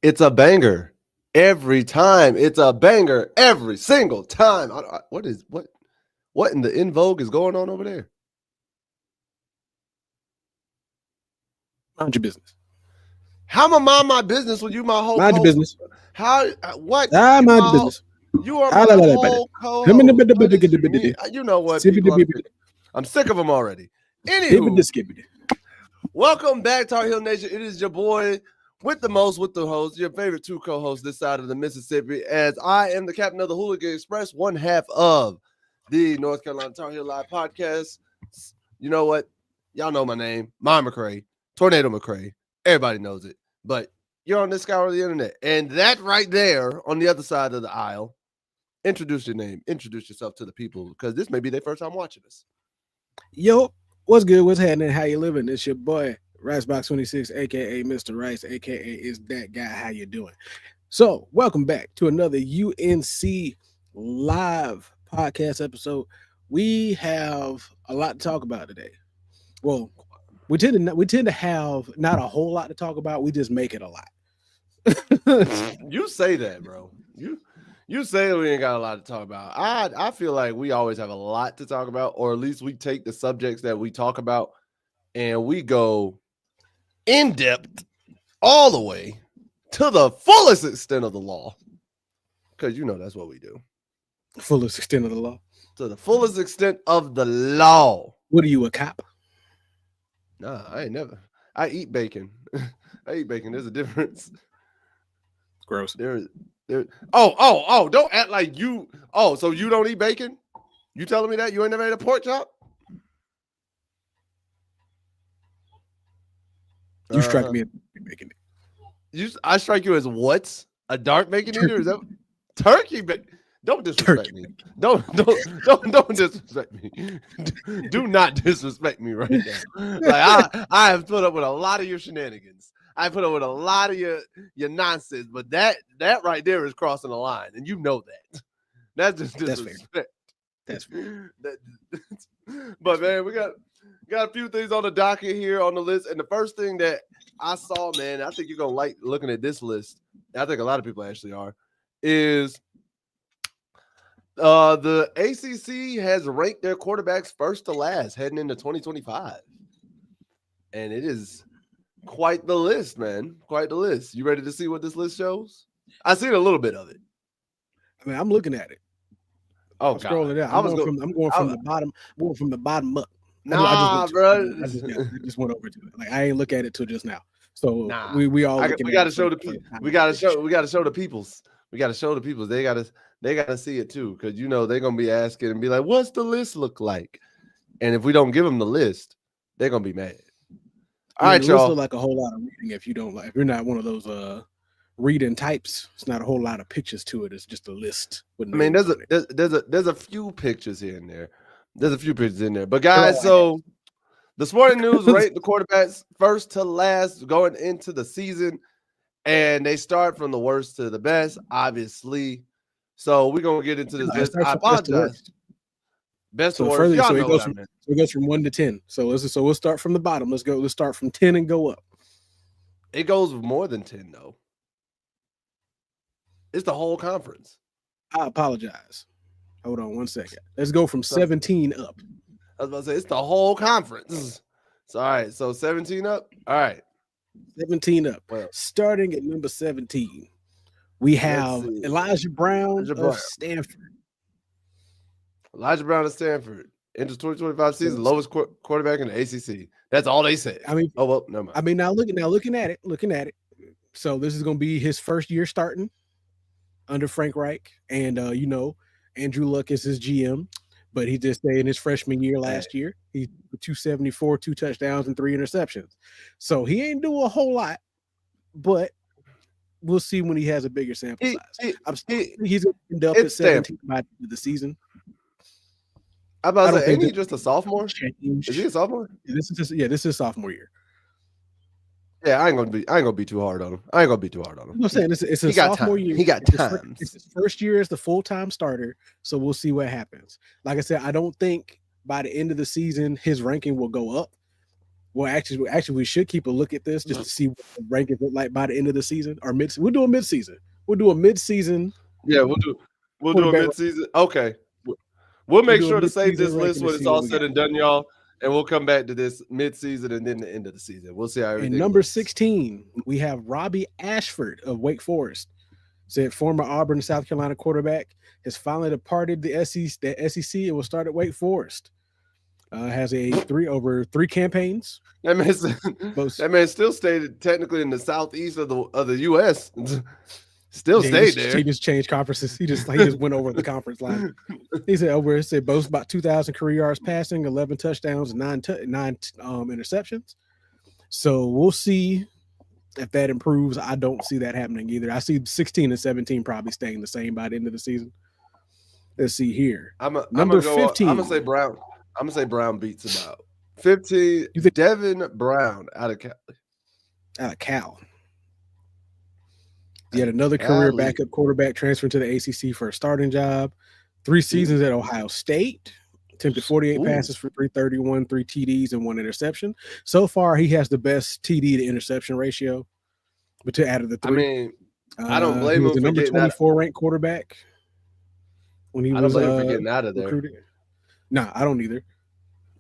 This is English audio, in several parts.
It's a banger every time. It's a banger every single time. What in the in vogue is going on over there? Mind your business. How am I mind my business when you my whole Mind your co? business. How what Mind your business. you are Ah, my la, la, la, la. whole co-host. What is you need? You know what, people? I'm sick of them already. Anywho, Skibbity. welcome back to Tar Heel Nation. It is your boy with the most, with the host, your favorite two co-hosts this side of the Mississippi, as I am the captain of the Hooligan Express, one half of the North Carolina Tar Heel Live podcast. You know what? Y'all know my name, Mom McCray, Tornado McCray. Everybody knows it, but you're on this scour of the internet, and that right there on the other side of the aisle. Introduce your name. Introduce yourself to the people, because this may be their first time watching us. Yo, what's good? What's happening? How you living? It's your boy Ricebox26, aka Mr. Rice, aka is that guy. How you doing? So, welcome back to another UNC live podcast episode. We have a lot to talk about today. Well, we tend to have not a whole lot to talk about. We just make it a lot. You say that, bro. You say we ain't got a lot to talk about. I feel like we always have a lot to talk about, or at least we take the subjects that we talk about and we go in depth all the way to the fullest extent of the law. Because you know that's what we do. Fullest extent of the law. To the fullest extent of the law. What are you, a cop? Nah, I ain't never. I eat bacon. I eat bacon. There's a difference. Gross. There. Oh! Don't act like you. Oh, so you don't eat bacon? You telling me that you ain't never ate a pork chop? You strike me as bacon. I strike you as what? A dark bacon eater? Is that turkey bacon? Don't disrespect me. Don't disrespect me. Do not disrespect me right now. Like I have put up with a lot of your shenanigans. I put up with a lot of your nonsense, but that right there is crossing the line, and you know that. That's just disrespect. That's fair. But man, we got a few things on the docket here on the list, and the first thing that I saw, man, I think you're gonna like looking at this list. I think a lot of people actually are. Is the ACC has ranked their quarterbacks first to last heading into 2025, and it is quite the list, man. Quite the list. You ready to see what this list shows? I seen a little bit of it. I mean, I'm looking at it. Oh, I'm scrolling down. I'm going from the bottom. I'm going from the bottom up. Nah, bro. I just went over to it. Like I ain't look at it till just now. So we all. We got to show the people. We got to show the peoples. We got to show the peoples. They got to see it too, because you know they're gonna be asking and be like, "What's the list look like?" And if we don't give them the list, they're gonna be mad. All right, y'all. Look like a whole lot of reading if you don't like. If you're not one of those reading types, it's not a whole lot of pictures to it. It's just a list. I mean, there's a few pictures here and there. There's a few pictures in there, but guys, so the Sporting News rate the quarterbacks first to last going into the season, and they start from the worst to the best, obviously. So we're gonna get into this list. I apologize. Best to worst. So it goes from 1 to 10. So we'll start from the bottom. Let's start from 10 and go up. It goes more than 10 though. It's the whole conference. I apologize. Hold on 1 second. Let's go from 17 up. I was about to say it's the whole conference. So, all right. So 17 up. All right. 17 up. Well, starting at number 17, we have Elijah Brown of Stanford. Elijah Brown of Stanford enters 2025 season, lowest quarterback in the ACC. That's all they said. I mean, oh well, never mind. I mean, now looking at it. So this is going to be his first year starting under Frank Reich, and Andrew Luck is his GM, but he just stayed in his freshman year last year. He 274, 2 touchdowns and 3 interceptions. So he ain't doing a whole lot, but we'll see when he has a bigger sample size. He's going to end up at 17 by the end of the season. I'm about to say, ain't he just a sophomore? Is he a sophomore? This is sophomore year. Yeah, I ain't gonna be too hard on him. I'm saying it's a sophomore year. He got time. It's his first year as the full-time starter, so we'll see what happens. Like I said, I don't think by the end of the season his ranking will go up. Well, actually, we should keep a look at this just to see what the rankings look like by the end of the season or mid. We'll do a mid-season. We'll do a mid-season. Yeah, we'll do a mid-season. Okay. We'll make sure to save this list when it's all said and done, y'all. And we'll come back to this mid-season and then the end of the season. We'll see how everything. And number 16, we have Robbie Ashford of Wake Forest. Said former Auburn, South Carolina quarterback has finally departed the SEC and will start at Wake Forest. Has over three campaigns. That man still stayed technically in the southeast of the U.S. Still stayed there. He just changed conferences. He just went over the conference line. He said boasts about 2,000 career yards passing, 11 touchdowns, and nine interceptions. So we'll see if that improves. I don't see that happening either. I see 16 and 17 probably staying the same by the end of the season. Let's see here. Number 15. I'm gonna say Brown. I'm gonna say Brown beats about 15. Devin Brown out of Cali. Out of Cal. Yet another career backup quarterback transferred to the ACC for a starting job. 3 seasons at Ohio State. Attempted 48 passes for 331, 3 TDs, and 1 interception. So far, he has the best TD to interception ratio. But out of the 3, I mean, I don't blame him for number 24 ranked quarterback when he was getting out of there. Recruiting. No, I don't either.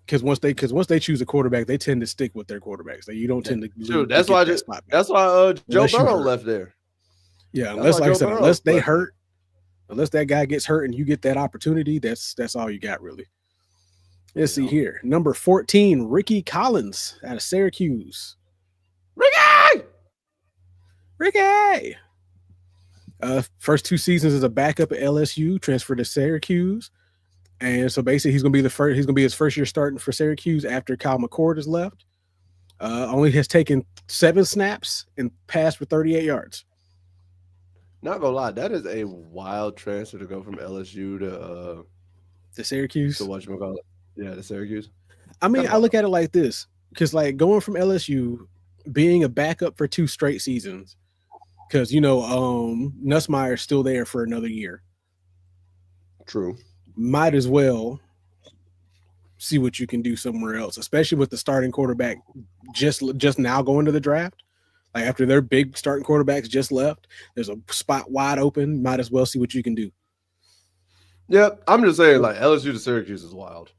Because once they choose a quarterback, they tend to stick with their quarterbacks. You don't tend to. True. That's why Joe Burrow left there. Yeah, unless that guy gets hurt and you get that opportunity, that's all you got really. Let's see here. Number 14, Ricky Collins out of Syracuse. Ricky! First 2 seasons as a backup at LSU, transferred to Syracuse. And so basically he's going to be his first year starting for Syracuse after Kyle McCord has left. Only has taken 7 snaps and passed for 38 yards. Not gonna lie, that is a wild transfer to go from LSU to Syracuse. To whatchamacallit. Yeah, to Syracuse. I mean, I look at it like this, because going from LSU, being a backup for 2 straight seasons, because Nussmeier's still there for another year. True. Might as well see what you can do somewhere else, especially with the starting quarterback just now going to the draft. Like after their big starting quarterbacks just left, there's a spot wide open. Might as well see what you can do. Yep, I'm just saying, LSU to Syracuse is wild.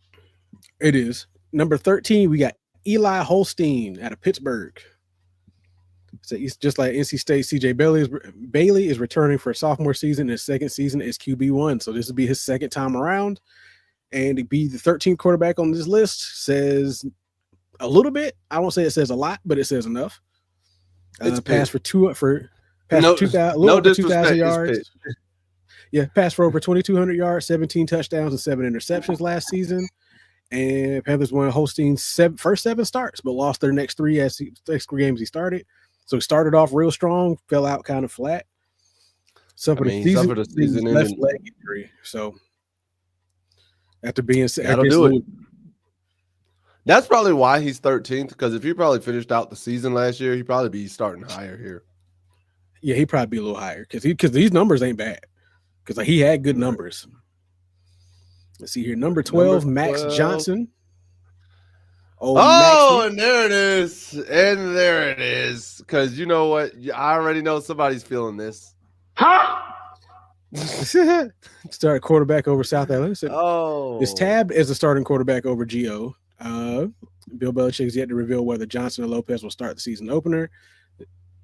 It is. Number 13, we got Eli Holstein out of Pittsburgh. So he's just like NC State. CJ Bailey is returning for a sophomore season. His second season is QB1, so this will be his second time around, and to be the 13th quarterback on this list says a little bit. I won't say it says a lot, but it says enough. Passed for 2,000 yards. Yeah, passed for over 2,200 yards, 17 touchdowns, and 7 interceptions last season. And Panthers won Holstein's first 7 starts, but lost their next 3 games he started. So he started off real strong, fell out kind of flat. Suffered a season left leg injury. So after being that'll do it. That's probably why he's 13th, because if he probably finished out the season last year, he'd probably be starting higher here. Yeah, he'd probably be a little higher because these numbers ain't bad. Because he had good numbers. Let's see here. Number 12, Max Johnson. And there it is. And there it is. Because you know what? I already know somebody's feeling this. Started quarterback over South Alabama. It's tabbed as a starting quarterback over Gio. Bill Belichick has yet to reveal whether Johnson or Lopez will start the season opener.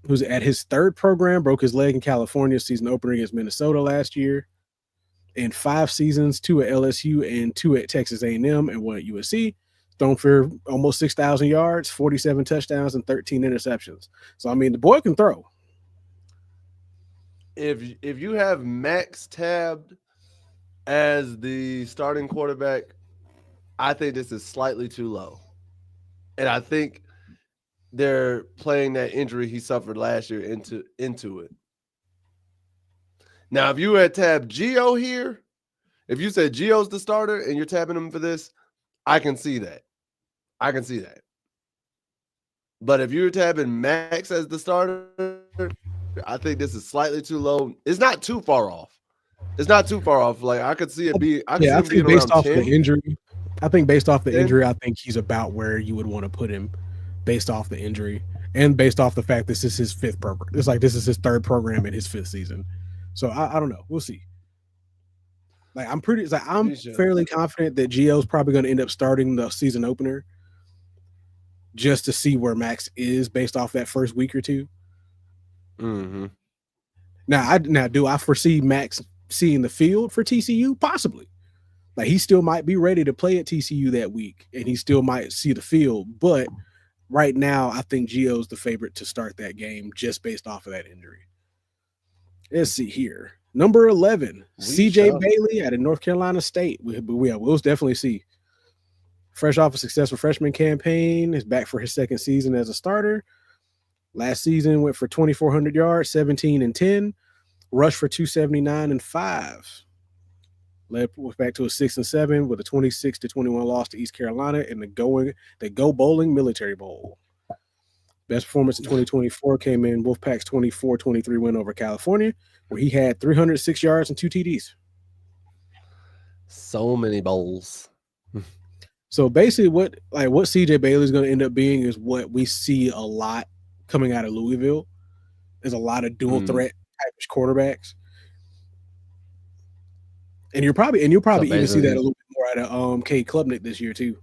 Who's at his 3rd program, broke his leg in California season opener against Minnesota last year. In 5 seasons, 2 at LSU and 2 at Texas A&M and 1 at USC. Thrown for almost 6,000 yards, 47 touchdowns, and 13 interceptions. So, I mean, the boy can throw. If you have Max tabbed as the starting quarterback, I think this is slightly too low. And I think they're playing that injury he suffered last year into it. Now, if you had tabbed Gio here, if you said Gio's the starter and you're tabbing him for this, I can see that. But if you're tabbing Max as the starter, I think this is slightly too low. It's not too far off. Like I could see it be. I think based off the injury, I think based off the injury, I think he's about where you would want to put him. based off the injury and based off the fact this is his fifth program. It's like this is his third program in his fifth season. So I don't know. We'll see. Like I'm fairly confident that Gio's probably going to end up starting the season opener just to see where Max is based off that first week or two. Mm-hmm. Now, do I foresee Max seeing the field for TCU? Possibly. Like he still might be ready to play at TCU that week, and he still might see the field. But right now, I think Gio's the favorite to start that game just based off of that injury. Let's see here. Number 11, CJ Bailey out of North Carolina State. We'll definitely see. Fresh off a successful freshman campaign, is back for his second season as a starter. Last season went for 2,400 yards, 17 and 10, rushed for 279 and 5. Led back to a 6-7 with a 26-21 loss to East Carolina in the Go Bowling Military Bowl. Best performance in 2024 came in Wolfpack's 24-23 win over California, where he had 306 yards and 2 TDs. So many bowls. So basically, what CJ Bailey is going to end up being is what we see a lot coming out of Louisville. There's a lot of dual threat type of quarterbacks. And you'll probably even see that a little bit more out of Cade Klubnik this year too.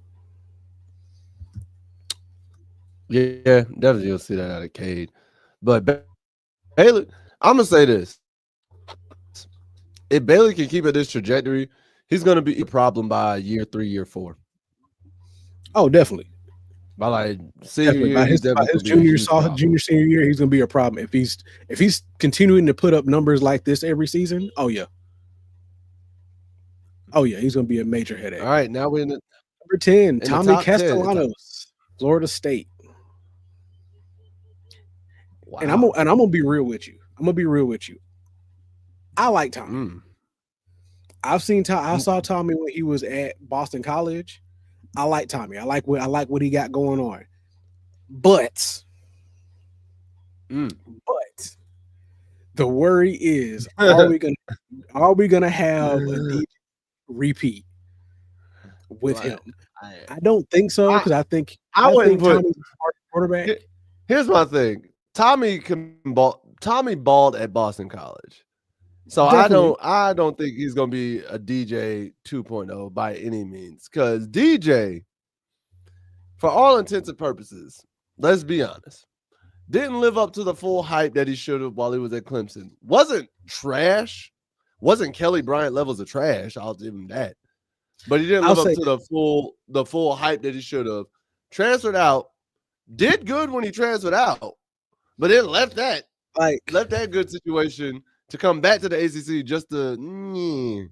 Yeah, definitely you'll see that out of Cade. But Bailey, I'm gonna say this: if Bailey can keep at this trajectory, he's gonna be a problem by year 3, year 4. Oh, definitely. By like senior year, his junior, senior year, he's gonna be a problem. If he's continuing to put up numbers like this every season, oh yeah, he's gonna be a major headache. All right, now we're in number 10, Tommy Castellanos, Florida State. Wow. And I'm gonna be real with you. I like Tommy. I saw Tommy when he was at Boston College. I like Tommy. I like what he got going on. But the worry is, are we gonna have a DJ repeat with him? I don't think so, because I think Tommy's a quarterback. Here's my thing. Tommy balled at Boston College. So definitely. I don't think he's gonna be a DJ 2.0 by any means. Because DJ, for all intents and purposes, let's be honest, didn't live up to the full hype that he should have while he was at Clemson. Wasn't trash. Wasn't Kelly Bryant levels of trash. I'll give him that. But he didn't live up to the full hype that he should have. Transferred out, did good when he transferred out, but then left that good situation to come back to the ACC just to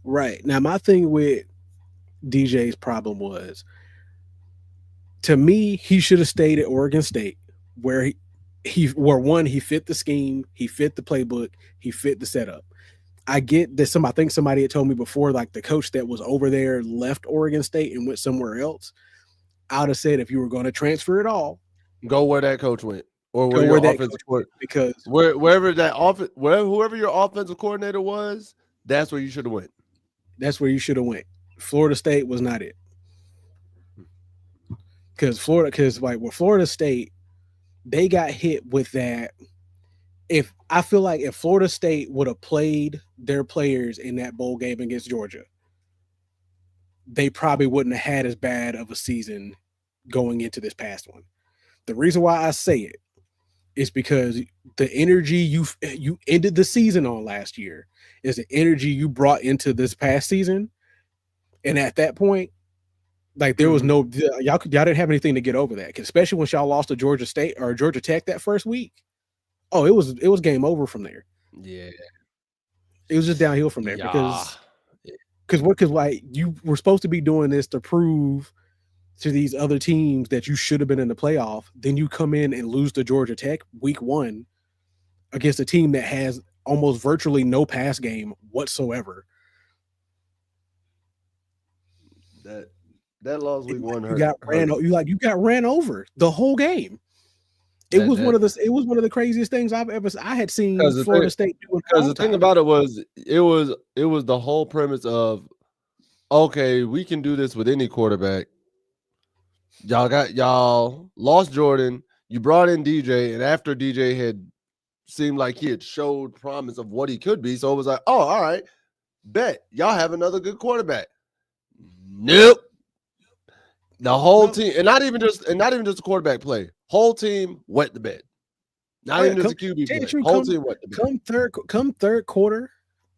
right. Now, my thing with DJ's problem was, to me, he should have stayed at Oregon State, where he fit the scheme, he fit the playbook, he fit the setup. I get that I think somebody had told me before, like the coach that was over there left Oregon State and went somewhere else. I would have said, if you were going to transfer it all, go where that coach went. Or where your offensive coordinator, because whoever your offensive coordinator was, that's where you should have went. That's where you should have went. Florida State was not it. Because Florida State, they got hit with that. I feel like if Florida State would have played their players in that bowl game against Georgia, they probably wouldn't have had as bad of a season going into this past one. The reason why I say it is because the energy you ended the season on last year is the energy you brought into this past season. And at that point, like there was y'all didn't have anything to get over that, especially when y'all lost to Georgia State or Georgia Tech that first week. Oh, it was game over from there. Yeah, it was just downhill from there because you were supposed to be doing this to prove to these other teams that you should have been in the playoff. Then you come in and lose to Georgia Tech week 1 against a team that has almost virtually no pass game whatsoever. That loss week 1 hurt. You got ran over the whole game. It was one of the craziest things I had seen Florida State do. Because the thing about it was the whole premise of, okay, we can do this with any quarterback. y'all lost Jordan. You brought in DJ, and after DJ had seemed like he had showed promise of what he could be, so it was like, oh, all right, bet y'all have another good quarterback. Nope. The whole team, and not even just a quarterback play. Whole team wet the bed. Not even just a QB play. Whole team wet the bed. Come third quarter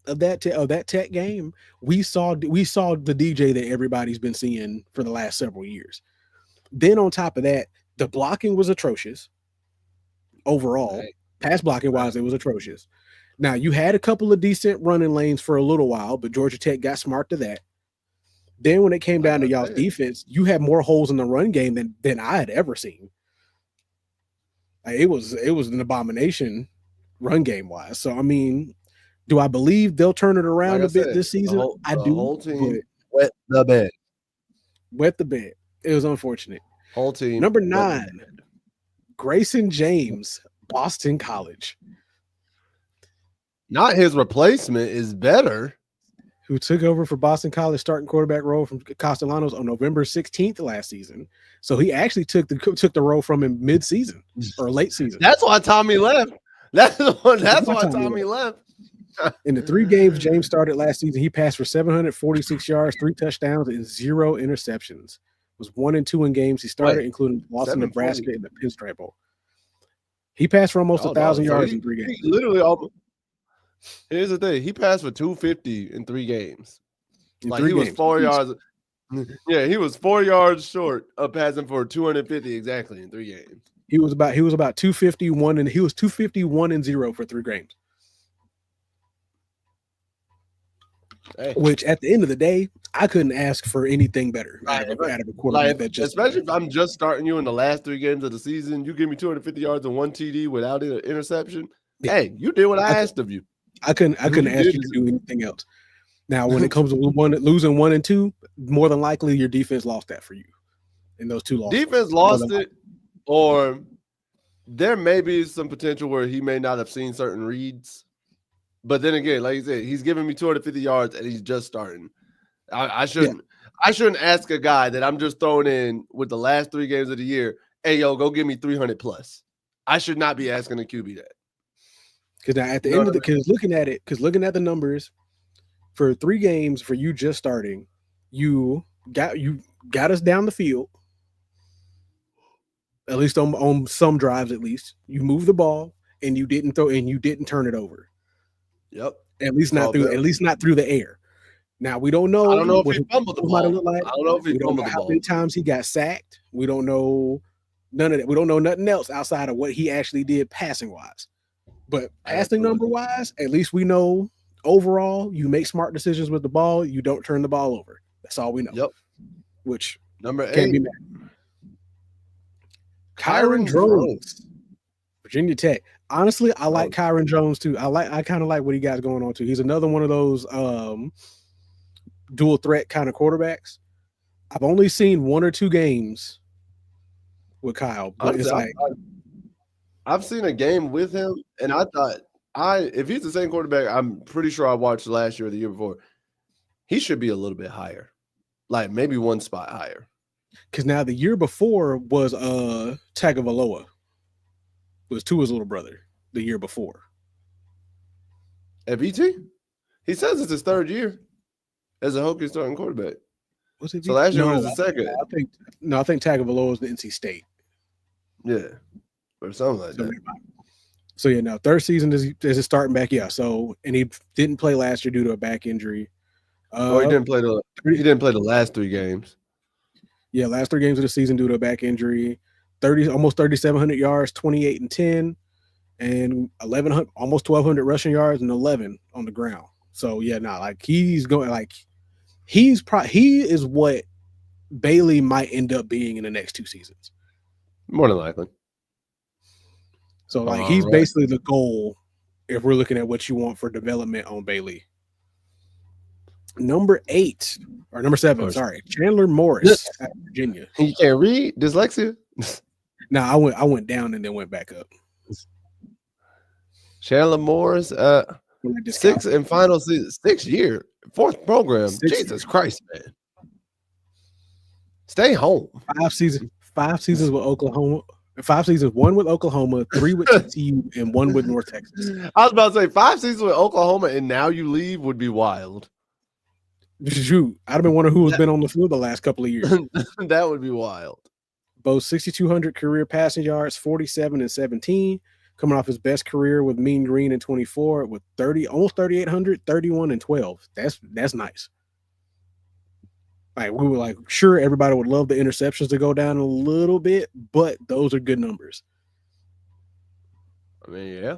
of that Tech game, we saw the DJ that everybody's been seeing for the last several years. Then on top of that, the blocking was atrocious. Overall, right. Pass blocking wise, it was atrocious. Now you had a couple of decent running lanes for a little while, but Georgia Tech got smart to that. Then when it came down to y'all's defense, you had more holes in the run game than I had ever seen. Like, it was an abomination run game wise. So I mean, do I believe they'll turn it around a bit this season? I do. Whole team wet the bed. Wet the bed. It was unfortunate. Whole team. Number 9, Grayson James, Boston College. Not his replacement is better. Who took over for Boston College starting quarterback role from Castellanos on November 16th last season. So he actually took the role from him mid-season or late season. That's why Tommy left. That's why Tommy left. In the 3 games James started last season, he passed for 746 yards, 3 touchdowns, and 0 interceptions. Was 1-2 in games he started, including loss in Nebraska in the Pinstripe Bowl. He passed for almost 1,000 yards in 3 games. Literally almost. Here's the thing: he passed for 250 in 3 games. He was 4 yards. Yeah, he was 4 yards short of passing for 250 exactly in 3 games. He was about 251, and he was 251-0 for 3 games. Hey. Which at the end of the day, I couldn't ask for anything better out of a quarterback. Especially if I'm just starting you in the last 3 games of the season, you give me 250 yards and 1 TD without an interception. Yeah. Hey, you did what I asked of you. I couldn't ask you to do anything else. Now, when it comes to losing 1 and 2, more than likely your defense lost that for you in those 2 losses. Defense lost it, or there may be some potential where he may not have seen certain reads. But then again, like you said, he's giving me 250 yards and he's just starting. I shouldn't ask a guy that I'm just throwing in with the last 3 games of the year, hey, yo, go give me 300 plus. I should not be asking a QB that. Because now at the end of looking at the numbers for 3 games for you just starting, you got us down the field. At least on some drives, at least. You moved the ball and you didn't turn it over. Yep. At least not through the air. Now we don't know. I don't know if he fumbled the ball. I don't know if he fumbled the ball. How many times he got sacked? We don't know none of that. We don't know nothing else outside of what he actually did passing wise. But passing number wise, at least we know overall you make smart decisions with the ball. You don't turn the ball over. That's all we know. Yep. Which number 8 can't be mad. Kyron Drones, Virginia Tech. Honestly, I like Kyron Jones too. I kind of like what he got going on too. He's another one of those dual threat kind of quarterbacks. I've only seen 1 or 2 games with Kyle, but it's like I've seen a game with him, and I thought if he's the same quarterback, I'm pretty sure I watched last year or the year before. He should be a little bit higher, like maybe 1 spot higher. Because now the year before was Tagovailoa. Was Tua's little brother the year before. At VT? He says it's his 3rd year as a Hokie starting quarterback. Was it so last year was the 2nd. I think Tagovailoa was the NC State. Yeah. Or something like that. So yeah, now 3rd season is his starting back. Yeah. So and he didn't play last year due to a back injury. He didn't play the last 3 games. Yeah, last 3 games of the season due to a back injury. Almost 3,700 yards, 28-10, and 1,100, almost 1,200 rushing yards and 11 on the ground. So yeah, he is what Bailey might end up being in the next 2 seasons. More than likely. So he's basically the goal if we're looking at what you want for development on Bailey. Number 7, sorry, Chandler Morris at Virginia. You can't read? Dyslexia? No, I went down and then went back up. Chandler Morris, 6th and final season, 6th year, 4th program. Jesus Christ, man. Stay home. 5 seasons with Oklahoma. 5 seasons, 1 with Oklahoma, 3 with TCU, and 1 with North Texas. I was about to say 5 seasons with Oklahoma and now you leave would be wild. Shoot, I'd have been wondering who has been on the field the last couple of years. That would be wild. Both 6,200 career passing yards, 47 and 17, coming off his best career with Mean Green in 24 with 30, almost 3,800, 31 and 12. That's nice. Like we were like, sure, everybody would love the interceptions to go down a little bit, but those are good numbers. I mean, yeah.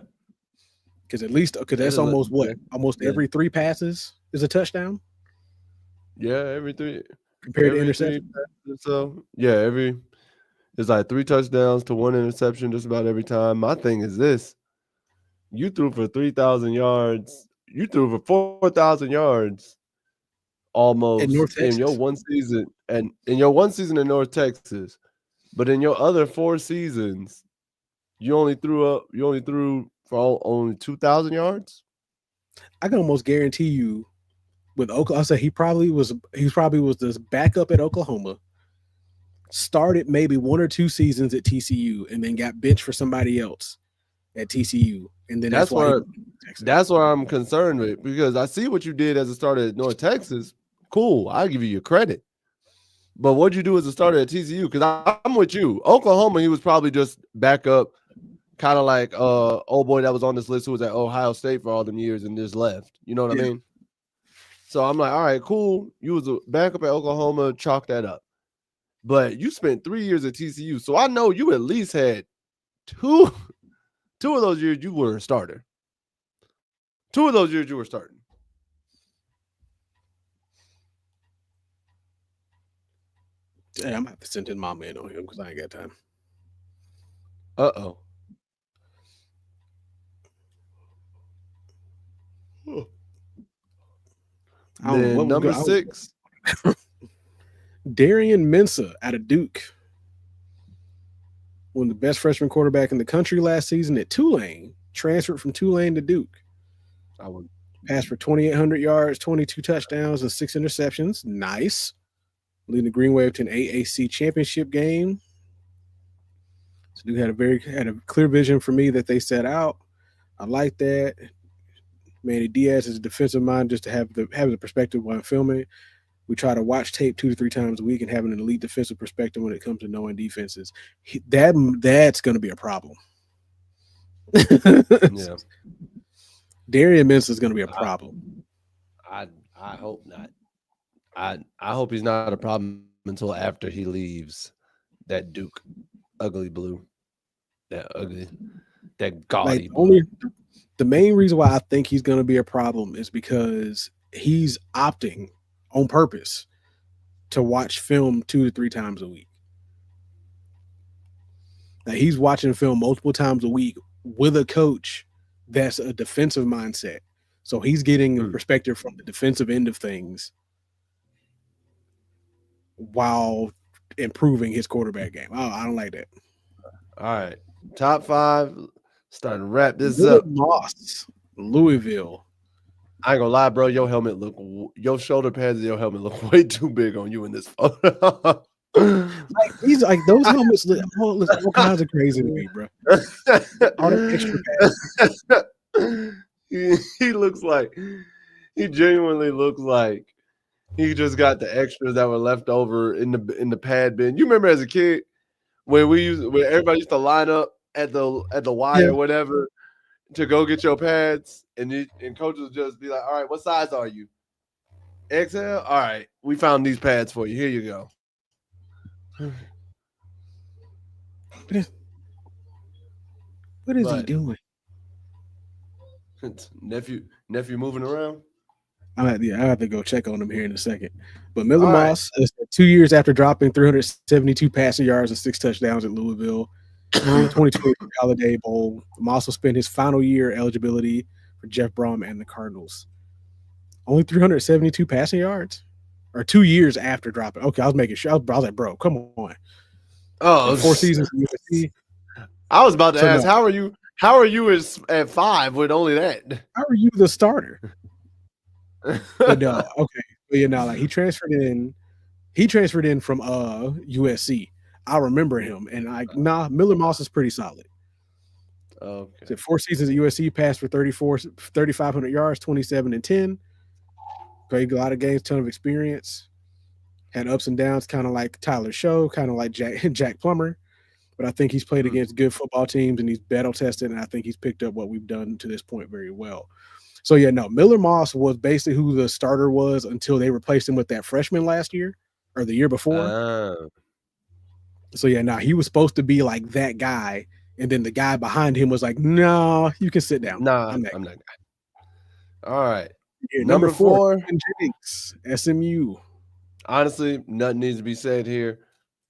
Because that's almost what? Almost every 3 passes is a touchdown? Yeah, every 3. Compared to interception. So, yeah, it's like 3 touchdowns to 1 interception just about every time. My thing is this. You threw for 3,000 yards. You threw for 4,000 yards almost in your one season and in your one season in North Texas. But in your other 4 seasons, you only threw for only 2,000 yards. I can almost guarantee you with Oklahoma, I said he probably was this backup at Oklahoma, started maybe 1 or 2 seasons at TCU, and then got benched for somebody else at TCU. And then that's why I'm concerned with, because I see what you did as a starter at North Texas. Cool, I'll give you your credit. But what'd you do as a starter at TCU? Because I'm with you. Oklahoma, he was probably just backup, kind of like old boy that was on this list who was at Ohio State for all them years and just left. You know what I mean? So I'm like, all right, cool. You was a backup at Oklahoma, chalk that up. But you spent 3 years at TCU. So I know you at least had two of those years you were a starter. 2 of those years you were starting. Yeah, I'm gonna have to send his mom in on him because I ain't got time. Uh-oh. Then number 6. Darian Mensah out of Duke. One of the best freshman quarterback in the country last season at Tulane. Transferred from Tulane to Duke. Passed for 2,800 yards, 22 touchdowns, and 6 interceptions. Nice. Leading the Green Wave to an AAC championship game. So Duke had a clear vision for me that they set out. I like that. Manny Diaz is a defensive mind, just to have the perspective while filming. We try to watch tape 2 to 3 times a week and having an elite defensive perspective when it comes to knowing defenses. That's going to be a problem. Yeah. Darian Mensah is going to be a problem. I hope not. I hope he's not a problem until after he leaves that Duke ugly blue. That gaudy blue. The main reason why I think he's going to be a problem is because he's opting on purpose to watch film 2 to 3 times a week. Now he's watching film multiple times a week with a coach that's a defensive mindset. So he's getting a perspective from the defensive end of things while improving his quarterback game. I don't like that. All right. Top 5. Starting to wrap this William up. Moss, Louisville. I ain't gonna lie, bro. Your shoulder pads and your helmet look way too big on you in this photo. Like those helmets look all kinds of crazy to me, bro. All the extra pads. He genuinely looks like he just got the extras that were left over in the pad bin. You remember as a kid when everybody used to line up at the Y or whatever to go get your pads, and coaches would just be like, all right, what size are you? XL? All right, we found these pads for you. Here you go. What is he doing? Nephew moving around? I have to go check on him here in a second. But Miller Moss, 2 years after dropping 372 passing yards and 6 touchdowns at Louisville, 2020 Holiday Bowl, Moss will spend his final year eligibility for Jeff Brom and the Cardinals. Only 372 passing yards, or 2 years after dropping. Okay, I was making sure. I was like, bro, come on. Oh, 4 seasons in USC. I was about to ask, how are you at 5 with only that? How are you the starter? But no, okay. But like he transferred in from USC. I remember him, and Miller Moss is pretty solid. Okay. So 4 seasons at USC, passed for 3,500 yards, 27 and 10. Played a lot of games, ton of experience. Had ups and downs, kind of like Tyler Show, kind of like Jack Plummer. But I think he's played against good football teams, and he's battle tested, and I think he's picked up what we've done to this point very well. So yeah, no, Miller Moss was basically who the starter was until they replaced him with that freshman last year or the year before. So yeah, he was supposed to be like that guy. And then the guy behind him was like, no, you can sit down. Nah, I'm that guy. All right. Yeah, number 4, Jennings, SMU. Honestly, nothing needs to be said here.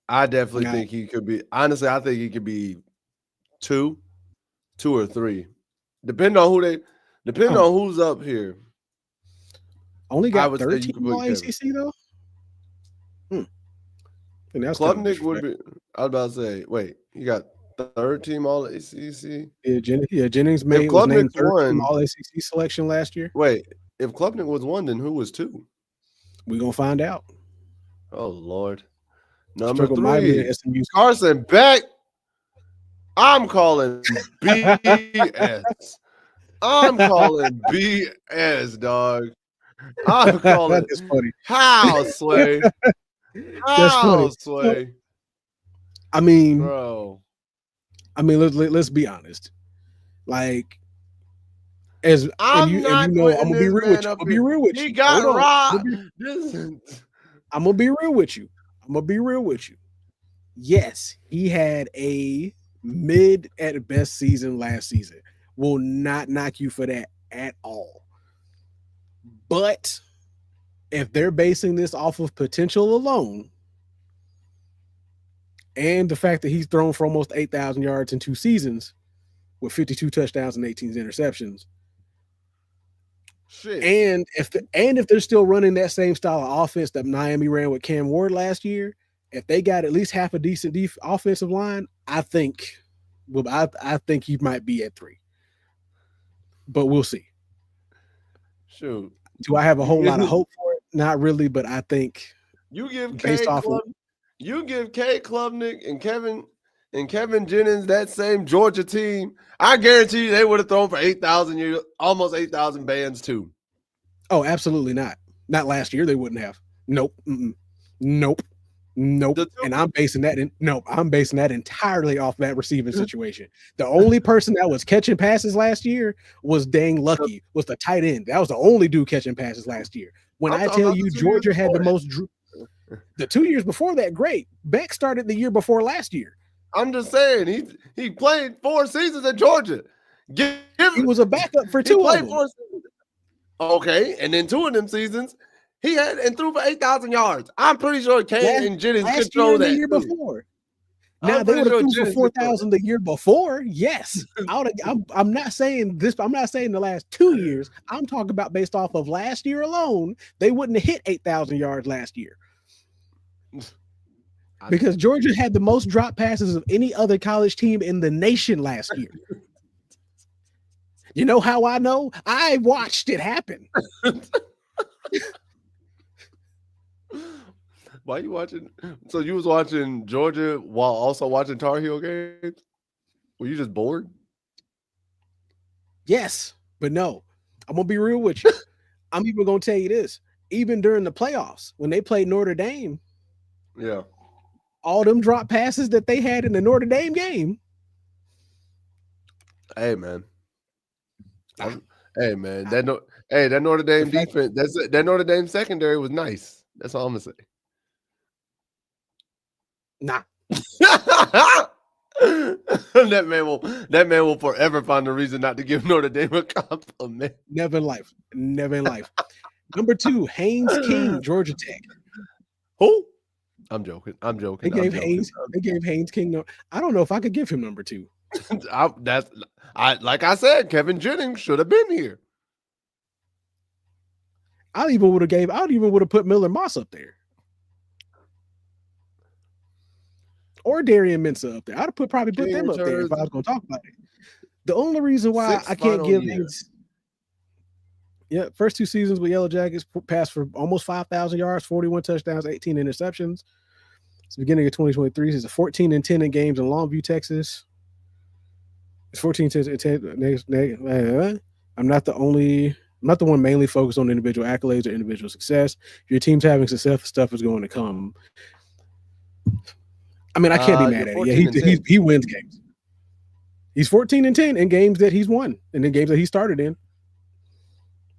I definitely think he could be. Honestly, I think he could be 2 or 3. Depending on who's up here. Only got 13 all ACC though? Klubnik would be. I was about to say, wait, he got 3rd team all ACC. Yeah, Jennings was named 3rd team all ACC selection last year. Wait, if Klubnik was 1, then who was 2? We're gonna find out. Oh Lord. Number 3, Carson Beck. I'm calling BS. I'm calling BS, dog. I'm calling. That's funny. How, Sway? How, Sway? I mean, bro. Let's be honest. Like, I'm gonna be real with you. I'm gonna be real with you. He got robbed. I'm gonna be real with you. Yes, he had a mid at best season last season. Will not knock you for that at all. But if they're basing this off of potential alone, and the fact that he's thrown for almost 8,000 yards in 2 seasons with 52 touchdowns and 18 interceptions. Shit. And if they're still running that same style of offense that Miami ran with Cam Ward last year, if they got at least half a decent offensive line, I think he might be at 3. But we'll see. Shoot. Do I have a whole lot of hope for it? Not really, but I think you give Cade Klubnik and Kevin Jennings that same Georgia team, I guarantee you they would have thrown for 8,000 almost 8,000 bands too. Oh, absolutely not. Not last year they wouldn't have. Nope. Nope. And I'm basing that entirely off that receiving situation. The only person that was catching passes last year was Dang Lucky, was the tight end. That was the only dude catching passes last year. When I tell you Georgia had the most, the 2 years before that, great. Beck started the year before last year. I'm just saying he played 4 seasons at Georgia. He was a backup for 2 of them. 4 seasons. Okay, and then 2 of them seasons he had and threw for 8,000 yards. I'm pretty sure Cade and Jennings control that. The year before. Now they would have threw for 4,000 the year before. Yes, I'm not saying this. I'm not saying the last 2 years. I'm talking about based off of last year alone. They wouldn't have hit 8,000 yards last year because Georgia had the most drop passes of any other college team in the nation last year. You know how I know? I watched it happen. Why are you watching? So you was watching Georgia while also watching Tar Heel games? Were you just bored? Yes, but no. I'm going to be real with you. I'm even going to tell you this. Even during the playoffs, when they played Notre Dame, yeah, all them drop passes that they had in the Notre Dame game. Hey, man. That Notre Dame defense, that Notre Dame secondary was nice. That's all I'm going to say. Nah. that man will forever find a reason not to give Notre Dame a compliment. Never in life. Number 2, Haynes King, Georgia Tech. Who? I'm joking. They gave Haynes King. I don't know if I could give him number 2. Like I said, Kevin Jennings should have been here. I even would have put Miller Moss up there. Or Darian Mensah up there. I'd have probably put them up there if I was going to talk about it. The only reason why I can't give these, first 2 seasons with Yellow Jackets passed for almost 5,000 yards, 41 touchdowns, 18 interceptions. It's the beginning of 2023. It's a 14-10 in games in Longview, Texas. It's 14-10. I'm not the one mainly focused on individual accolades or individual success. If your team's having success, stuff is going to come. I mean, I can't be mad at it. Yeah, he wins games. He's 14-10 in games that he's won and in games that he started in.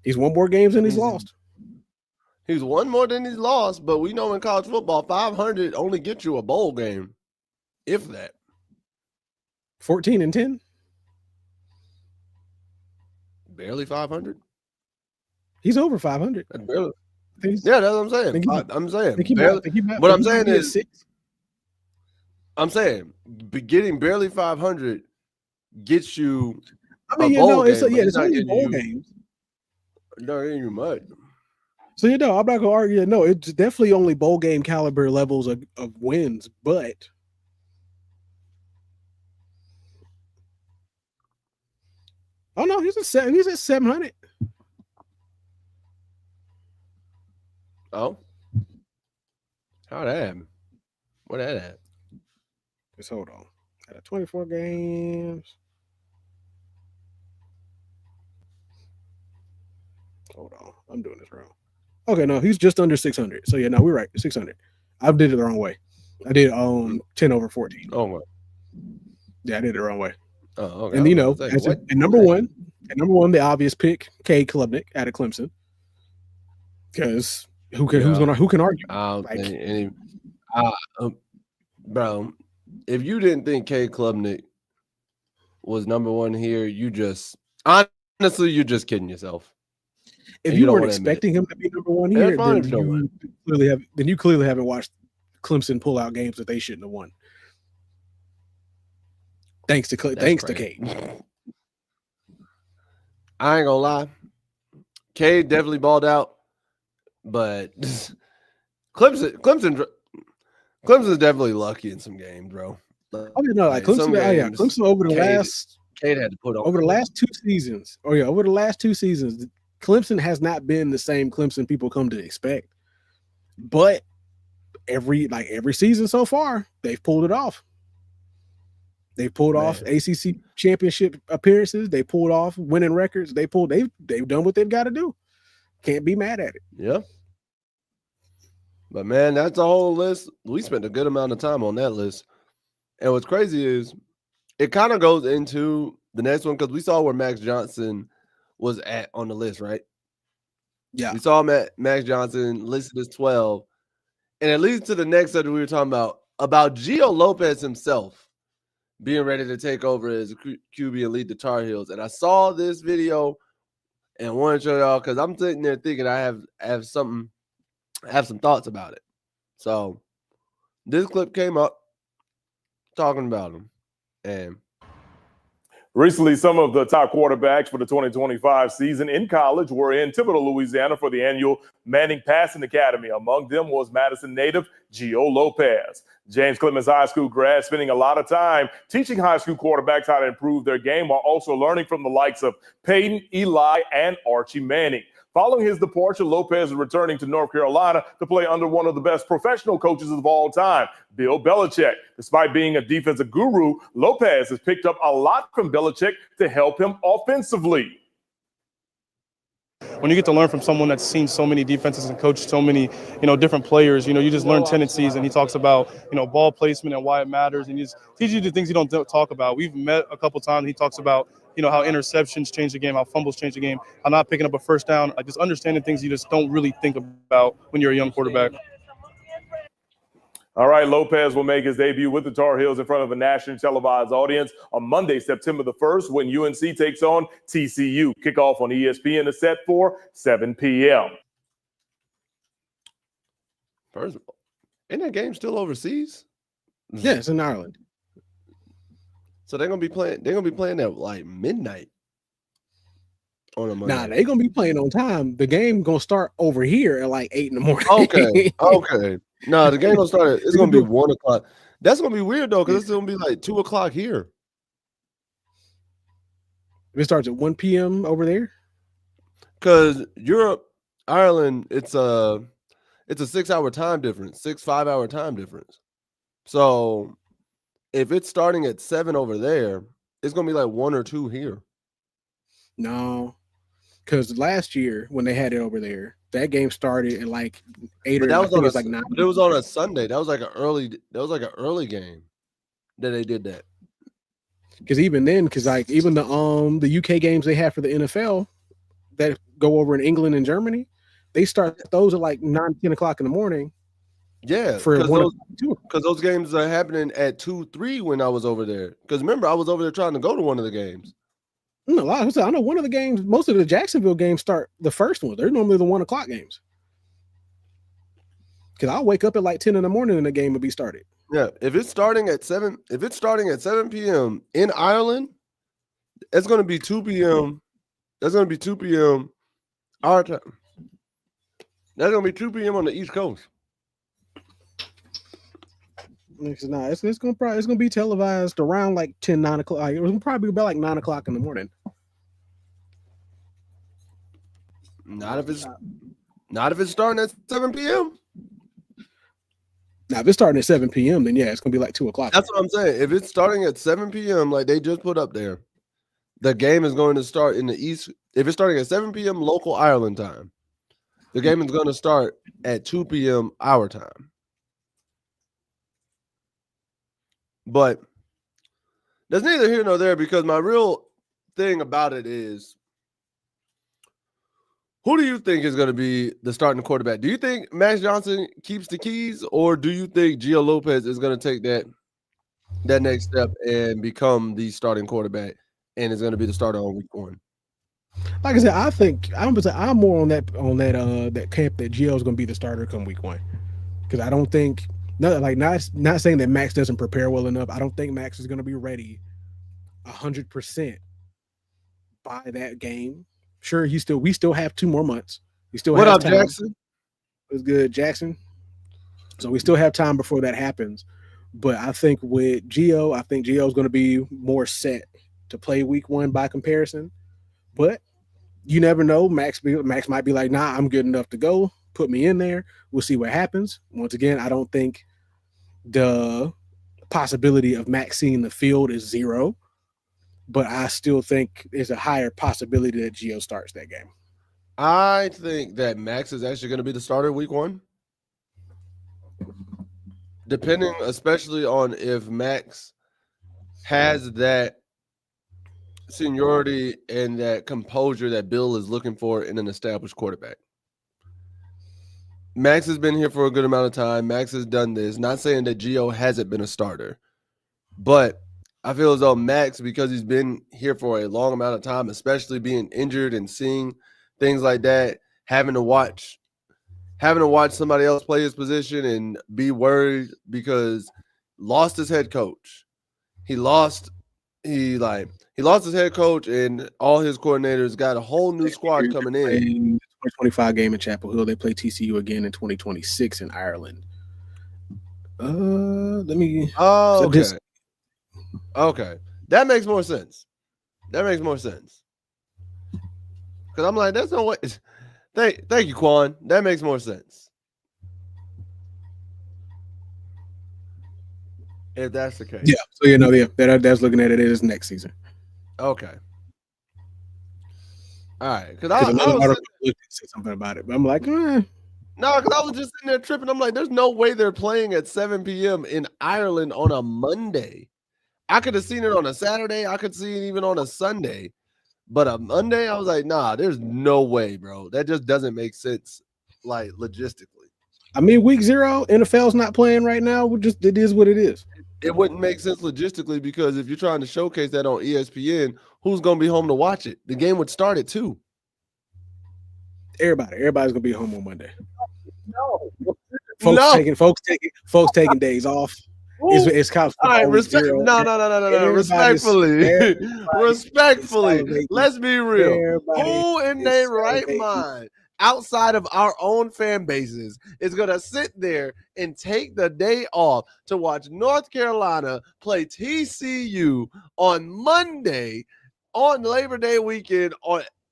He's won more games than he's lost. He's won more than he's lost, but we know in college football, 500 only gets you a bowl game, if that. 14-10? Barely 500. He's over 500. Barely. Yeah, that's what I'm saying. I'm saying. What I'm saying is, I'm saying getting barely 500 gets you. I mean, a bowl game, it's only bowl games. Not getting you much. So I'm not gonna argue. No, it's definitely only bowl game caliber levels of wins, but oh no, he's at 700. Oh, how that happen? What that at? Just hold on. At 24 games. Hold on, I'm doing this wrong. Okay, no, he's just under 600. So yeah, no, we're right. 600. I did it the wrong way. I did 10 over 14. Oh my. Yeah, I did it the wrong way. Oh, okay. And number one, the obvious pick, Cade Klubnik out of Clemson. Because who can argue? Bro, if you didn't think Cade Klubnik was number one here, you're just kidding yourself. If you weren't expecting him to be number one here, then you clearly haven't watched Clemson pull out games that they shouldn't have won. Thanks to Cade. I ain't gonna lie, Cade definitely balled out, but Clemson's definitely lucky in some games, bro. Clemson over the last Cade had to put on over the last 2 seasons. Over the last 2 seasons, Clemson has not been the same Clemson people come to expect. But every season so far, they've pulled it off. They've pulled off ACC championship appearances. They pulled off winning records. They've done what they've got to do. Can't be mad at it. Yeah. But man, that's a whole list. We spent a good amount of time on that list. And what's crazy is it kind of goes into the next one because we saw where Max Johnson was at on the list, right? Yeah. We saw Max Johnson listed as 12. And it leads to the next subject we were talking about Gio Lopez himself being ready to take over as a QB and lead the Tar Heels. And I saw this video and wanted to show y'all because I'm sitting there thinking I have some thoughts about it. So this clip came up talking about him. And recently, some of the top quarterbacks for the 2025 season in college were in Thibodaux, Louisiana for the annual Manning Passing Academy. Among them was Madison native Gio Lopez. James Clemens High School grad, spending a lot of time teaching high school quarterbacks how to improve their game while also learning from the likes of Peyton, Eli, and Archie Manning. Following his departure, Lopez is returning to North Carolina to play under one of the best professional coaches of all time, Bill Belichick. Despite being a defensive guru, Lopez has picked up a lot from Belichick to help him offensively. When you get to learn from someone that's seen so many defenses and coached so many, different players, you just learn tendencies. And he talks about, ball placement and why it matters. And he just teaches you the things you don't talk about. We've met a couple times. He talks about, how interceptions change the game, how fumbles change the game, how not picking up a first down, like just understanding things you just don't really think about when you're a young quarterback. All right, Lopez will make his debut with the Tar Heels in front of a nationally televised audience on Monday, September the 1st, when UNC takes on TCU. Kickoff on ESPN is set for 7 p.m. First of all, isn't that game still overseas? Yeah, it's in Ireland. So they're gonna be playing at like midnight on a Monday. Nah, they're gonna be playing on time. The game gonna start over here at like 8 in the morning. Okay. No, the game gonna start. It's gonna be 1 o'clock. That's gonna be weird though, because it's gonna be like 2 o'clock here. It starts at 1 p.m. over there. Because Europe, Ireland, it's a 6-hour time difference, 5-hour time difference. So if it's starting at 7 over there, it's gonna be like 1 or 2 here. No, because last year when they had it over there, that game started at like 8 But or that I was think on it's like 9. but it was on a Sunday. That was like an early game that they did that. Because even then, because like even the UK games they have for the NFL that go over in England and Germany, they start those at like 9, 10 o'clock in the morning. Yeah, For because 1 those, or 2. because those games are happening at 2, 3 when I was over there. Because remember, I was over there trying to go to one of the games. A lot. I know one of the games, most of the Jacksonville games start the first one. They're normally the 1 o'clock games. Because I'll wake up at like 10 in the morning and the game will be started. Yeah, if it's starting at 7 p.m. in Ireland, it's going to be 2 p.m. That's going to be 2 p.m. our time. That's going to be 2 p.m. on the East Coast. It's gonna be televised around like 10, 9 o'clock. Like, it was probably about like 9 o'clock in the morning. Not if it's starting at 7 p.m. Now, if it's starting at 7 p.m., then yeah, it's gonna be like 2 o'clock. That's what I'm saying. If it's starting at 7 p.m., like they just put up there, the game is going to start in the East. If it's starting at 7 p.m. local Ireland time, the game is going to start at 2 p.m. our time. But there's neither here nor there because my real thing about it is, who do you think is going to be the starting quarterback? Do you think Max Johnson keeps the keys, or do you think Gio Lopez is going to take that next step and become the starting quarterback and is going to be the starter on week 1? Like I said, I'm more on that camp that Gio's going to be the starter come week 1, because I don't think not saying that Max doesn't prepare well enough. I don't think Max is going to be ready 100% by that game. Sure, we still have 2 more months. We still What have up, time. Jackson? It was good, Jackson. So we still have time before that happens. But I think with Gio, I think Gio is going to be more set to play week 1 by comparison. But you never know. Max might be like, nah, I'm good enough to go. Put me in there. We'll see what happens. Once again, I don't think the possibility of Max seeing the field is 0. But I still think there's a higher possibility that Gio starts that game. I think that Max is actually going to be the starter week 1. Depending especially on if Max has that seniority and that composure that Bill is looking for in an established quarterback. Max has been here for a good amount of time. Max has done this. Not saying that Gio hasn't been a starter, but I feel as though Max, because he's been here for a long amount of time, especially being injured and seeing things like that, having to watch somebody else play his position and be worried because lost his head coach. He lost his head coach and all his coordinators, got a whole new squad coming in. 2025 game in Chapel Hill. They play TCU again in 2026 in Ireland. Let me. Oh, okay. So Okay. That makes more sense. Because I'm like, there's no way. Thank you, Quan. That makes more sense. If that's the case. Yeah. So that's looking at it as next season. Okay. All right. Because I I was say something about it, but I'm like, no, because I was just sitting there tripping. I'm like, there's no way they're playing at 7 p.m. in Ireland on a Monday. I could have seen it on a Saturday. I could see it even on a Sunday. But a Monday, I was like, nah, there's no way, bro. That just doesn't make sense, like, logistically. I mean, week 0, NFL's not playing right now. It is what it is. It wouldn't make sense logistically because if you're trying to showcase that on ESPN, who's going to be home to watch it? The game would start at 2. Everybody's going to be home on Monday. No. Folks taking days off. It's kind of all right. No. Respectfully. Let's be real. Who in their right mind, outside of our own fan bases, is going to sit there and take the day off to watch North Carolina play TCU on Monday on Labor Day weekend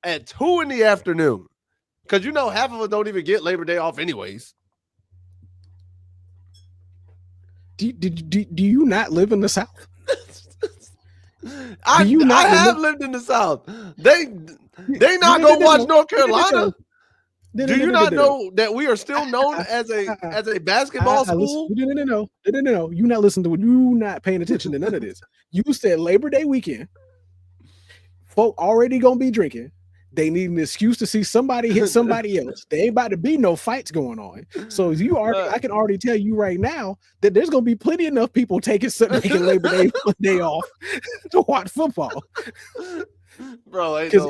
at 2 in the afternoon? Because half of us don't even get Labor Day off anyways. Do you not live in the South? I you not have lived in the South. They not gonna watch North Carolina. Do you not know that we are still known as a basketball school? No. You not listening to what you not paying attention to none of this. You said Labor Day weekend. Folk already gonna be drinking. They need an excuse to see somebody hit somebody else. There ain't about to be no fights going on. So I can already tell you right now that there's gonna be plenty enough people taking Labor Day off to watch football. Bro, because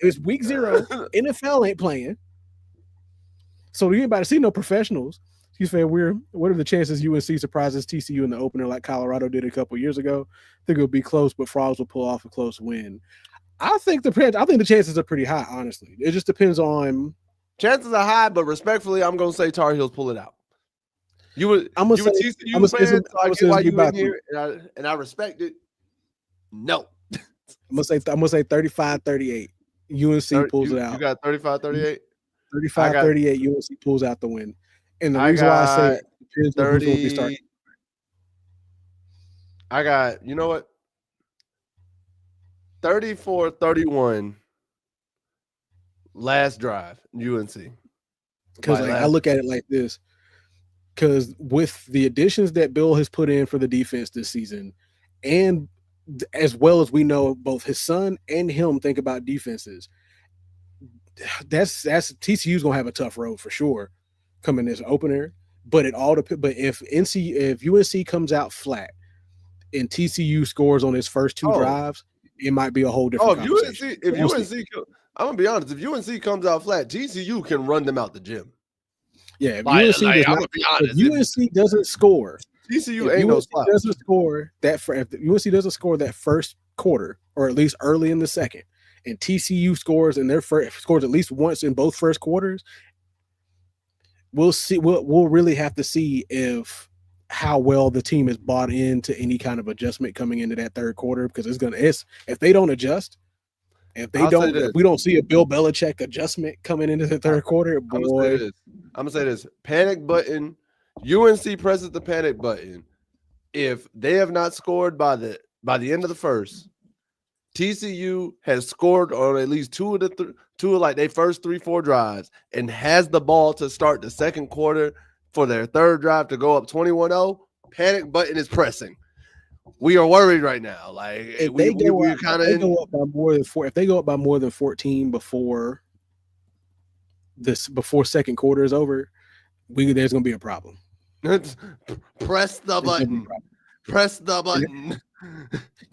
it's week 0. NFL ain't playing. So you ain't about to see no professionals. You say what are the chances UNC surprises TCU in the opener like Colorado did a couple years ago? I think it'll be close, but Frogs will pull off a close win. I think the chances are pretty high, honestly. It just depends on. Chances are high, but respectfully, I'm gonna say Tar Heels pull it out. I'm gonna say TCU fan, so I get why you in here, and I respect it. No. I'm gonna say 35-38. UNC pulls it out. You got 35-38? 35-38, UNC pulls out the win. And the reason why I say it depends on who's gonna be starting. I got, you know what? 34-31 last drive, UNC. Because I look at it like this. Because with the additions that Bill has put in for the defense this season, and as well as we know both his son and him think about defenses, that's TCU's gonna have a tough road for sure coming this opener. But if UNC comes out flat and TCU scores on his first 2 drives, it might be a whole different conversation. I'm gonna be honest, if UNC comes out flat, TCU can run them out the gym. Yeah, if UNC doesn't score, TCU ain't no spot. Doesn't score if UNC doesn't score that first quarter, or at least early in the second, and TCU scores scores at least once in both first quarters, we'll see. We'll really have to see how well the team is bought into any kind of adjustment coming into that third quarter, because if they don't adjust, if we don't see a Bill Belichick adjustment coming into the third quarter, boy. I'm gonna say this: panic button. UNC presses the panic button. If they have not scored by the end of the first, TCU has scored on at least two of their first 3-4 drives and has the ball to start the second quarter for their third drive to go up 21-0. Panic button is pressing. We are worried right now. Like if they go up by more than 14 before second quarter is over, there's gonna be a problem. Press the button. Press the button.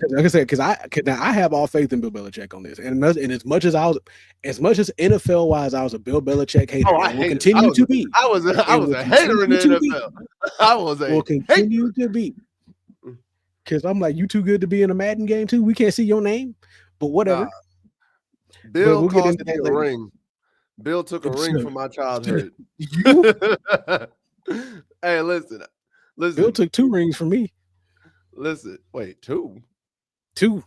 Like I said, because I have all faith in Bill Belichick on this, and as much as NFL wise, I was a Bill Belichick hater. I will continue to be. I was a hater in the NFL. Will continue to be. Because I'm like, you too good to be in a Madden game too. We can't see your name, but whatever. Bill cost me a ring. Bill took a ring from my childhood. Hey, listen. Bill took 2 rings from me. Listen, wait, 2? 2.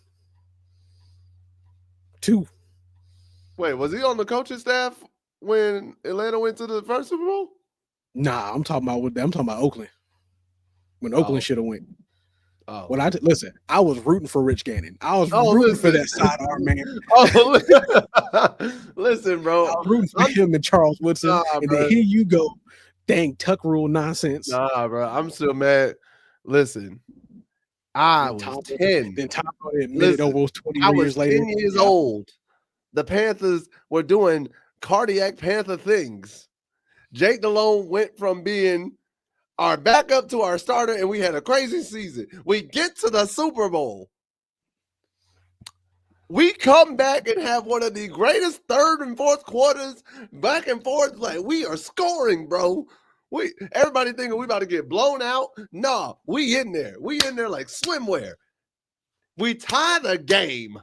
Wait, was he on the coaching staff when Atlanta went to the first Super Bowl? Nah, I'm talking about Oakland. When Oakland should have went. Oh. When I was rooting for Rich Gannon. I was rooting for that sidearm man. Listen, bro. I was rooting for him and Charles Woodson. Then here you go. Dang tuck rule nonsense. Nah, bro. I'm still mad. Listen, I was 10. Then Tom admitted almost 20 years later. 10 years old. The Panthers were doing cardiac Panther things. Jake Delhomme went from being our backup to our starter, and we had a crazy season. We get to the Super Bowl. We come back and have one of the greatest third and fourth quarters back and forth. Like, we are scoring, bro. Everybody thinking we about to get blown out. Nah, we in there. We in there like swimwear. We tie the game.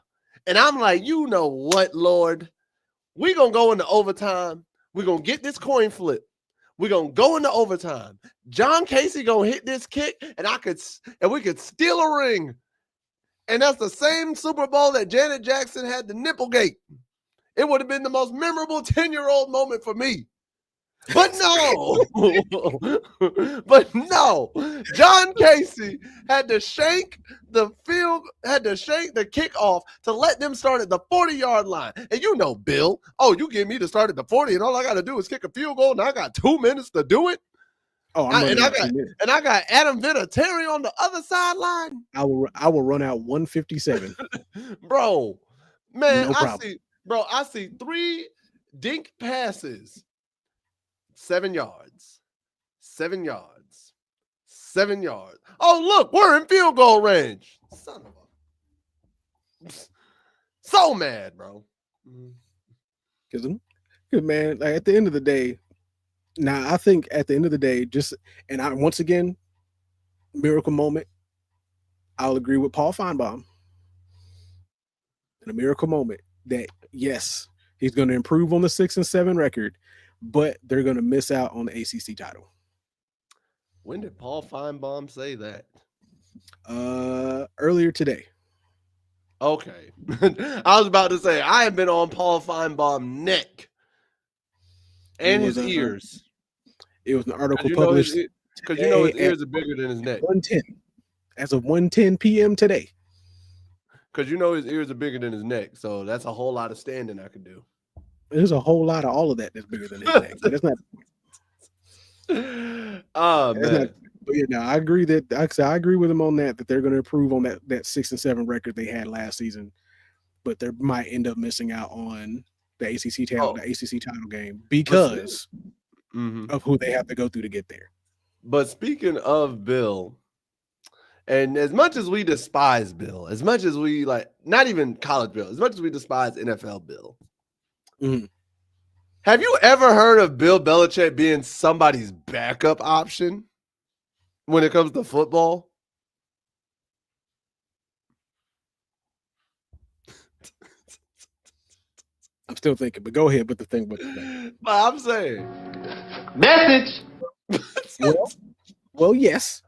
And I'm like, you know what, Lord? We going to go into overtime. We're going to get this coin flip. We're going to go into overtime. John Casey going to hit this kick, and we could steal a ring. And that's the same Super Bowl that Janet Jackson had the Nipplegate. It would have been the most memorable 10-year-old moment for me. But no, but no, John Casey had to shank the kickoff to let them start at the 40-yard line. And you know, Bill, you give me to start at the 40, and all I got to do is kick a field goal, and I got 2 minutes to do it. Oh, I got Adam Vinatieri on the other sideline. I will run out 157. Bro, man, No I see 3 dink passes. 7 yards. 7 yards. 7 yards. Oh, look, we're in field goal range. Son of a. So mad, bro. Because, man, like at the end of the day, now I think at the end of the day, once again, miracle moment, I'll agree with Paul Feinbaum. In a miracle moment that, yes, he's going to improve on the 6-7 record, but they're going to miss out on the ACC title. When did Paul Feinbaum say that? Earlier today. Okay. I was about to say, I have been on Paul Feinbaum's neck and his ears. It was an article published. Because you know his ears are bigger than his neck. 1:10. As of 1:10 p.m. today. Because you know his ears are bigger than his neck. So that's a whole lot of standing I could do. There's a whole lot of all of that that's bigger than his neck. But that's not. Oh, man. But yeah, no, I agree I agree with him on that they're going to improve on that 6-7 record they had last season, but they might end up missing out on the ACC title game because of who they have to go through to get there. But speaking of Bill, and as much as we despise Bill, as much as we not even college Bill, as much as we despise NFL Bill, have you ever heard of Bill Belichick being somebody's backup option when it comes to football? I'm still thinking, but go ahead with the thing. But I'm saying, message. Well, yes.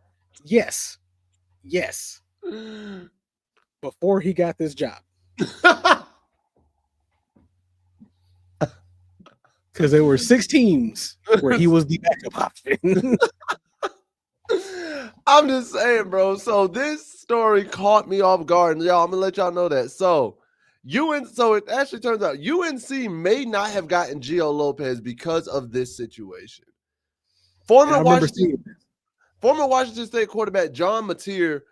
Before he got this job. Because there were 6 teams where he was the backup option. I'm just saying, bro. So this story caught me off guard. And y'all, I'm going to let y'all know that. So it actually turns out UNC may not have gotten Gio Lopez because of this situation. Former Washington State quarterback John Mateer,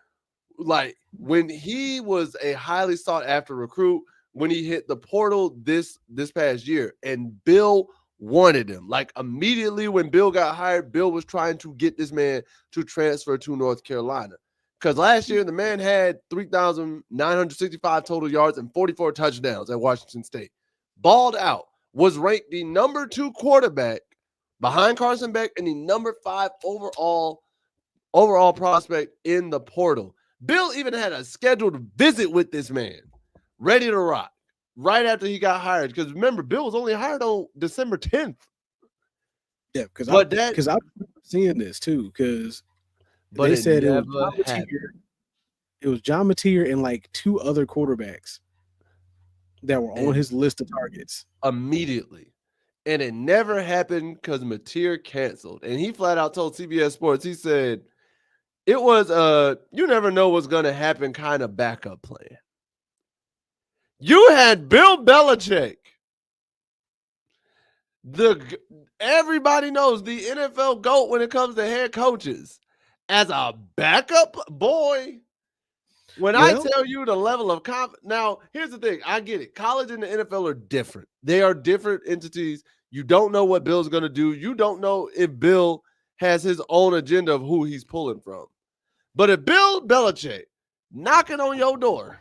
when he was a highly sought after recruit, when he hit the portal this past year, and Bill wanted him. Immediately when Bill got hired, Bill was trying to get this man to transfer to North Carolina. Because last year, the man had 3,965 total yards and 44 touchdowns at Washington State. Balled out, was ranked the number 2 quarterback behind Carson Beck and the number 5 overall prospect in the portal. Bill even had a scheduled visit with this man, ready to rock, right after he got hired. Because remember, Bill was only hired on December 10th. Yeah, because I'm seeing this too. Because they said it was John Mateer and 2 other quarterbacks that were on his list of targets immediately. And it never happened because Mateer canceled. And he flat out told CBS Sports, he said, it was you never know what's going to happen kind of backup plan. You had Bill Belichick. Everybody knows the NFL GOAT when it comes to head coaches. As a backup, boy, I tell you the level of confidence. Now, here's the thing. I get it. College and the NFL are different. They are different entities. You don't know what Bill's going to do. You don't know if Bill has his own agenda of who he's pulling from. But if Bill Belichick knocking on your door,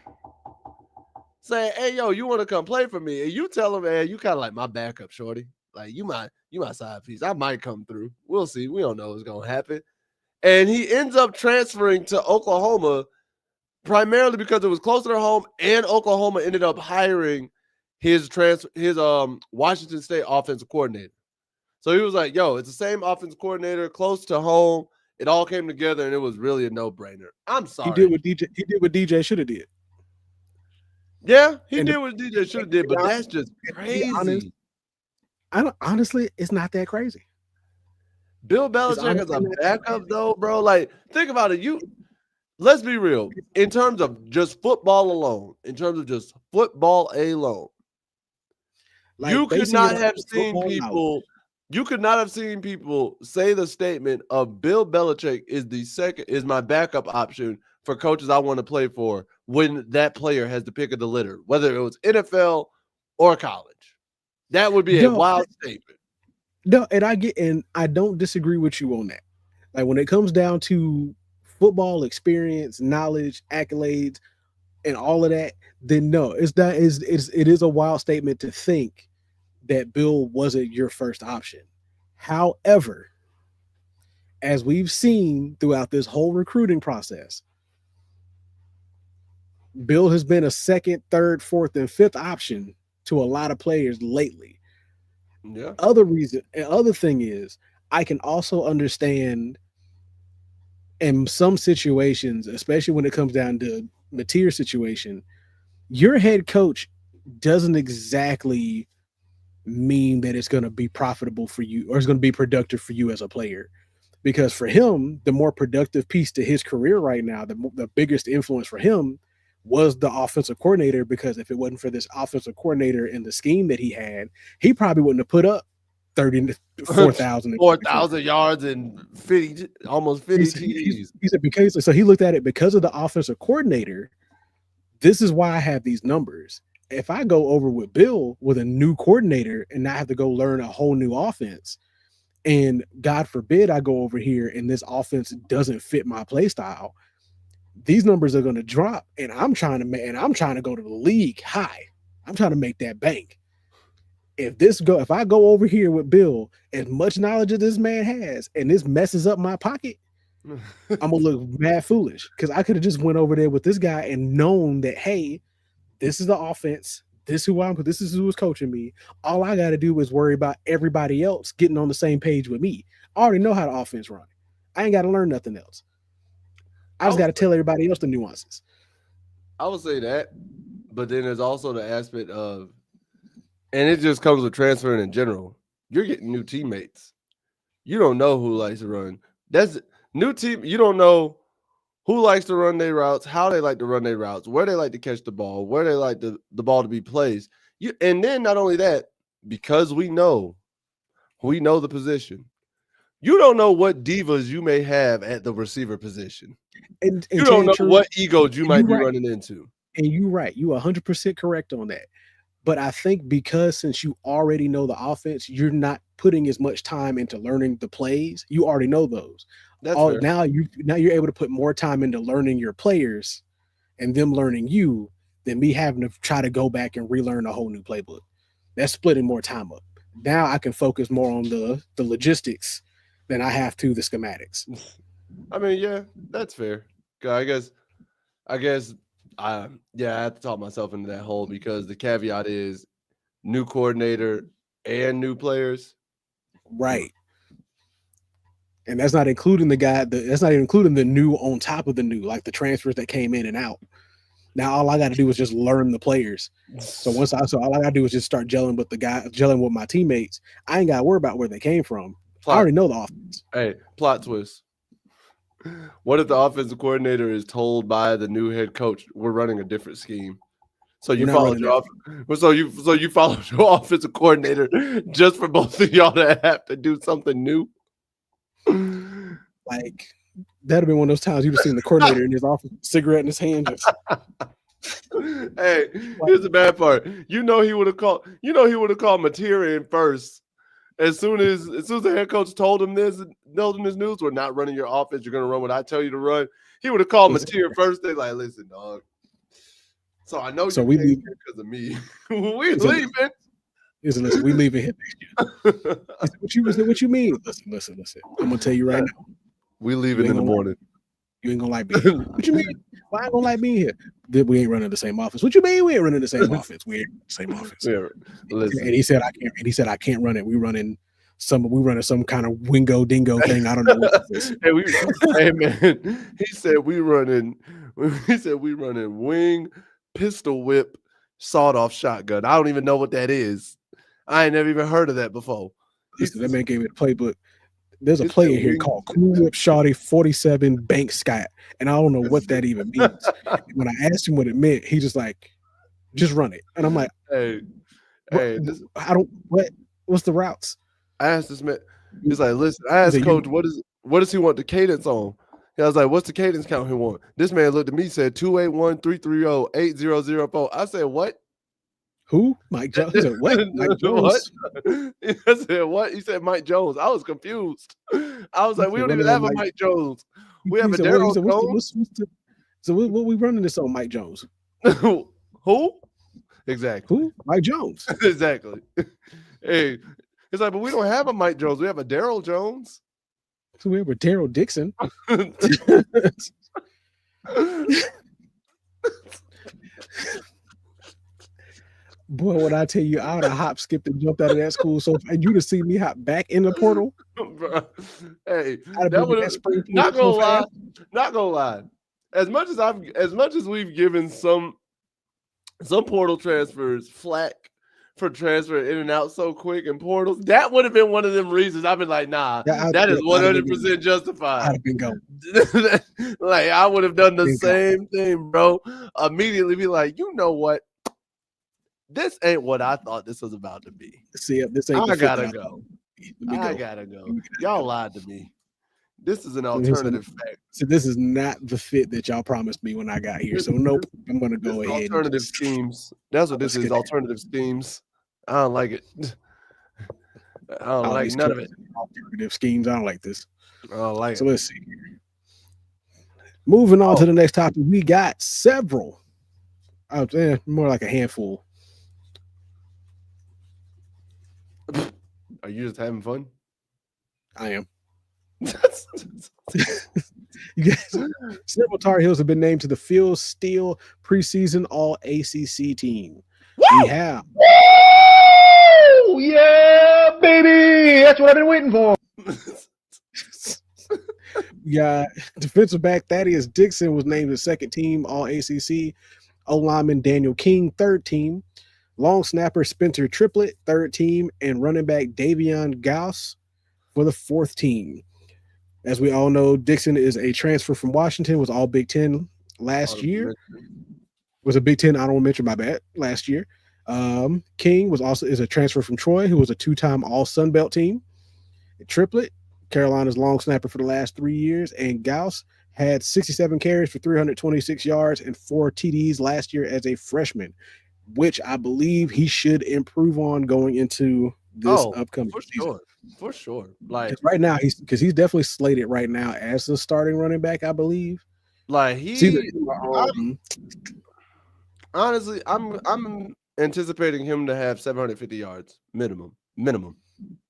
saying, hey, yo, you want to come play for me? And you tell him, man, you kind of like my backup, shorty. You my side piece. I might come through. We'll see. We don't know what's going to happen. And he ends up transferring to Oklahoma primarily because it was closer to home, and Oklahoma ended up hiring his Washington State offensive coordinator. So he was like, yo, it's the same offensive coordinator, close to home. It all came together, and it was really a no-brainer. I'm sorry. He did what DJ should have did. Yeah, he did what DJ should have did, but that's just crazy. Honestly, it's not that crazy. Bill Belichick as a backup, though, bro. Like, think about it. Let's be real. In terms of just football alone, Like, you could basing not it have on seen football people. knowledge. You could not have seen people say the statement of Bill Belichick is my backup option for coaches I want to play for when that player has the pick of the litter, whether it was NFL or college. That would be a wild statement. No, and I don't disagree with you on that. Like, when it comes down to football experience, knowledge, accolades, and all of that, then no, it is a wild statement to think that Bill wasn't your first option. However, as we've seen throughout this whole recruiting process, Bill has been a second, third, fourth, and fifth option to a lot of players lately. Yeah. Other thing is, I can also understand in some situations, especially when it comes down to Mateer's situation, your head coach doesn't exactly mean that it's going to be profitable for you or it's going to be productive for you as a player. Because for him, the more productive piece to his career right now, the biggest influence for him was the offensive coordinator, because if it wasn't for this offensive coordinator and the scheme that he had, he probably wouldn't have put up 4,000 yards and 50, almost 50 TDs. He said so he looked at it because of the offensive coordinator. This is why I have these numbers. If I go over with Bill with a new coordinator and I have to go learn a whole new offense, and God forbid I go over here and this offense doesn't fit my play style, these numbers are going to drop, and I'm trying to go to the league high. I'm trying to make that bank. If I go over here with Bill, as much knowledge as this man has, and this messes up my pocket, I'm gonna look mad foolish, because I could have just went over there with this guy and known that, hey, this is the offense. This is who is coaching me. All I got to do is worry about everybody else getting on the same page with me. I already know how the offense runs. I ain't got to learn nothing else. I just got to tell everybody else the nuances. I would say that, but then there's also the aspect of, and it just comes with transferring in general. You're getting new teammates. You don't know who likes to run. That's new team. You don't know who likes to run their routes, how they like to run their routes, where they like to catch the ball, where they like the ball to be placed. And then not only that, because we know the position, you don't know what divas you may have at the receiver position. And you don't know what egos you might be running into. And you're right. You're 100% correct on that. But I think because since you already know the offense, you're not putting as much time into learning the plays. You already know those. Now you're able to put more time into learning your players and them learning you than me having to try to go back and relearn a whole new playbook. That's splitting more time up. Now I can focus more on the logistics than I have to the schematics. I mean, yeah, that's fair. I guess I have to talk myself into that hole, because the caveat is new coordinator and new players. Right. And that's not including that's not even including the new on top of the new, like the transfers that came in and out. Now all I got to do is just learn the players. So all I got to do is just start gelling with my teammates. I ain't got to worry about where they came from. I already know the offense. Hey, plot twist. What if the offensive coordinator is told by the new head coach, we're running a different scheme? So you followed you followed your offensive coordinator just for both of y'all to have to do something new? Like, that'd have been one of those times you'd have seen the coordinator in his office, cigarette in his hand. Hey, here's the bad part. He would have called Mateer in first. As soon as the head coach told him this news, we're not running your offense. You're gonna run what I tell you to run. He would have called Mateer first. They're like, listen, dog. So I know you came here because of me. We leaving. Listen, we leaving here next year. What you mean? Listen. I'm gonna tell you right now. We leaving in the morning. You ain't gonna like being here. What you mean? Why I gonna like being here? We ain't running the same offense. What you mean we ain't running the same offense? We ain't running the same offense. Yeah, and he said I can't run it. We running some kind of wingo dingo thing. I don't know what this is. Hey man, he said we running wing, pistol whip, sawed off shotgun. I don't even know what that is. I ain't never even heard of that before. Listen, that man gave me the playbook. There's a He player said here wings. called Cool Whip Shawty 47 Bank Scott, and I don't know what that even means. When I asked him what it meant, he just like, just run it, and I'm like, Hey, I don't what's the routes? I asked this man. He's like, listen. I He's asked a Coach, what does he want the cadence on? I was like, what's the cadence count he want? This man looked at me, said 281-330-8004. I said, what? Who? Mike Jones. He said, what? Mike Jones. What? I said, what? He said Mike Jones. I was confused. I was like, we don't even have a Mike Jones. We have a Daryl Jones. So what we running this on, Mike Jones? Who? Exactly. Who? Mike Jones. Exactly. Hey, it's like, but we don't have a Mike Jones. We have a Daryl Jones. So we have a Daryl Dixon. Boy, when I tell you, I would have hop, skipped, and jumped out of that school. So if you to see me hop back in the portal, hey, I'd that would have not gonna so lie. fast. Not gonna lie. As much as we've given some portal transfers flack for transferring in and out so quick in portals, that would have been one of them reasons I've been like, nah, that is 100% justified. I'd have been going. Like I would have done the same thing, bro. Immediately be like, you know what? This ain't what I thought this was about to be. See, this ain't. I gotta go. I gotta go. Y'all lied to me. This is an alternative fact. So this is not the fit that y'all promised me when I got here. So nope, I'm gonna go ahead. Alternative schemes. That's what this is. Alternative schemes. I don't like it. I don't like none of it. Alternative schemes. I don't like this. I don't like it. So let's see. Moving on to the next topic, we got several. More like a handful. Are you just having fun? I am. You guys, several Tar Heels have been named to the Phil Steele preseason All ACC team. Woo! We have. Woo! Yeah, baby. That's what I've been waiting for. Yeah, defensive back Thaddeus Dixon was named the second team All ACC. O-lineman Daniel King, third team. Long snapper Spencer Triplett, third team, and running back Davion Gauss for the fourth team. As we all know, Dixon is a transfer from Washington, was all Big Ten last year. Was a Big Ten honorable mention, my bad, last year. King is a transfer from Troy, who was a two-time All Sun Belt team. Triplett, Carolina's long snapper for the last 3 years, and Gauss had 67 carries for 326 yards and 4 TDs last year as a freshman, which I believe he should improve on going into this upcoming season. For sure. Like right now, he's definitely slated right now as the starting running back, I believe. Like honestly, I'm anticipating him to have 750 yards minimum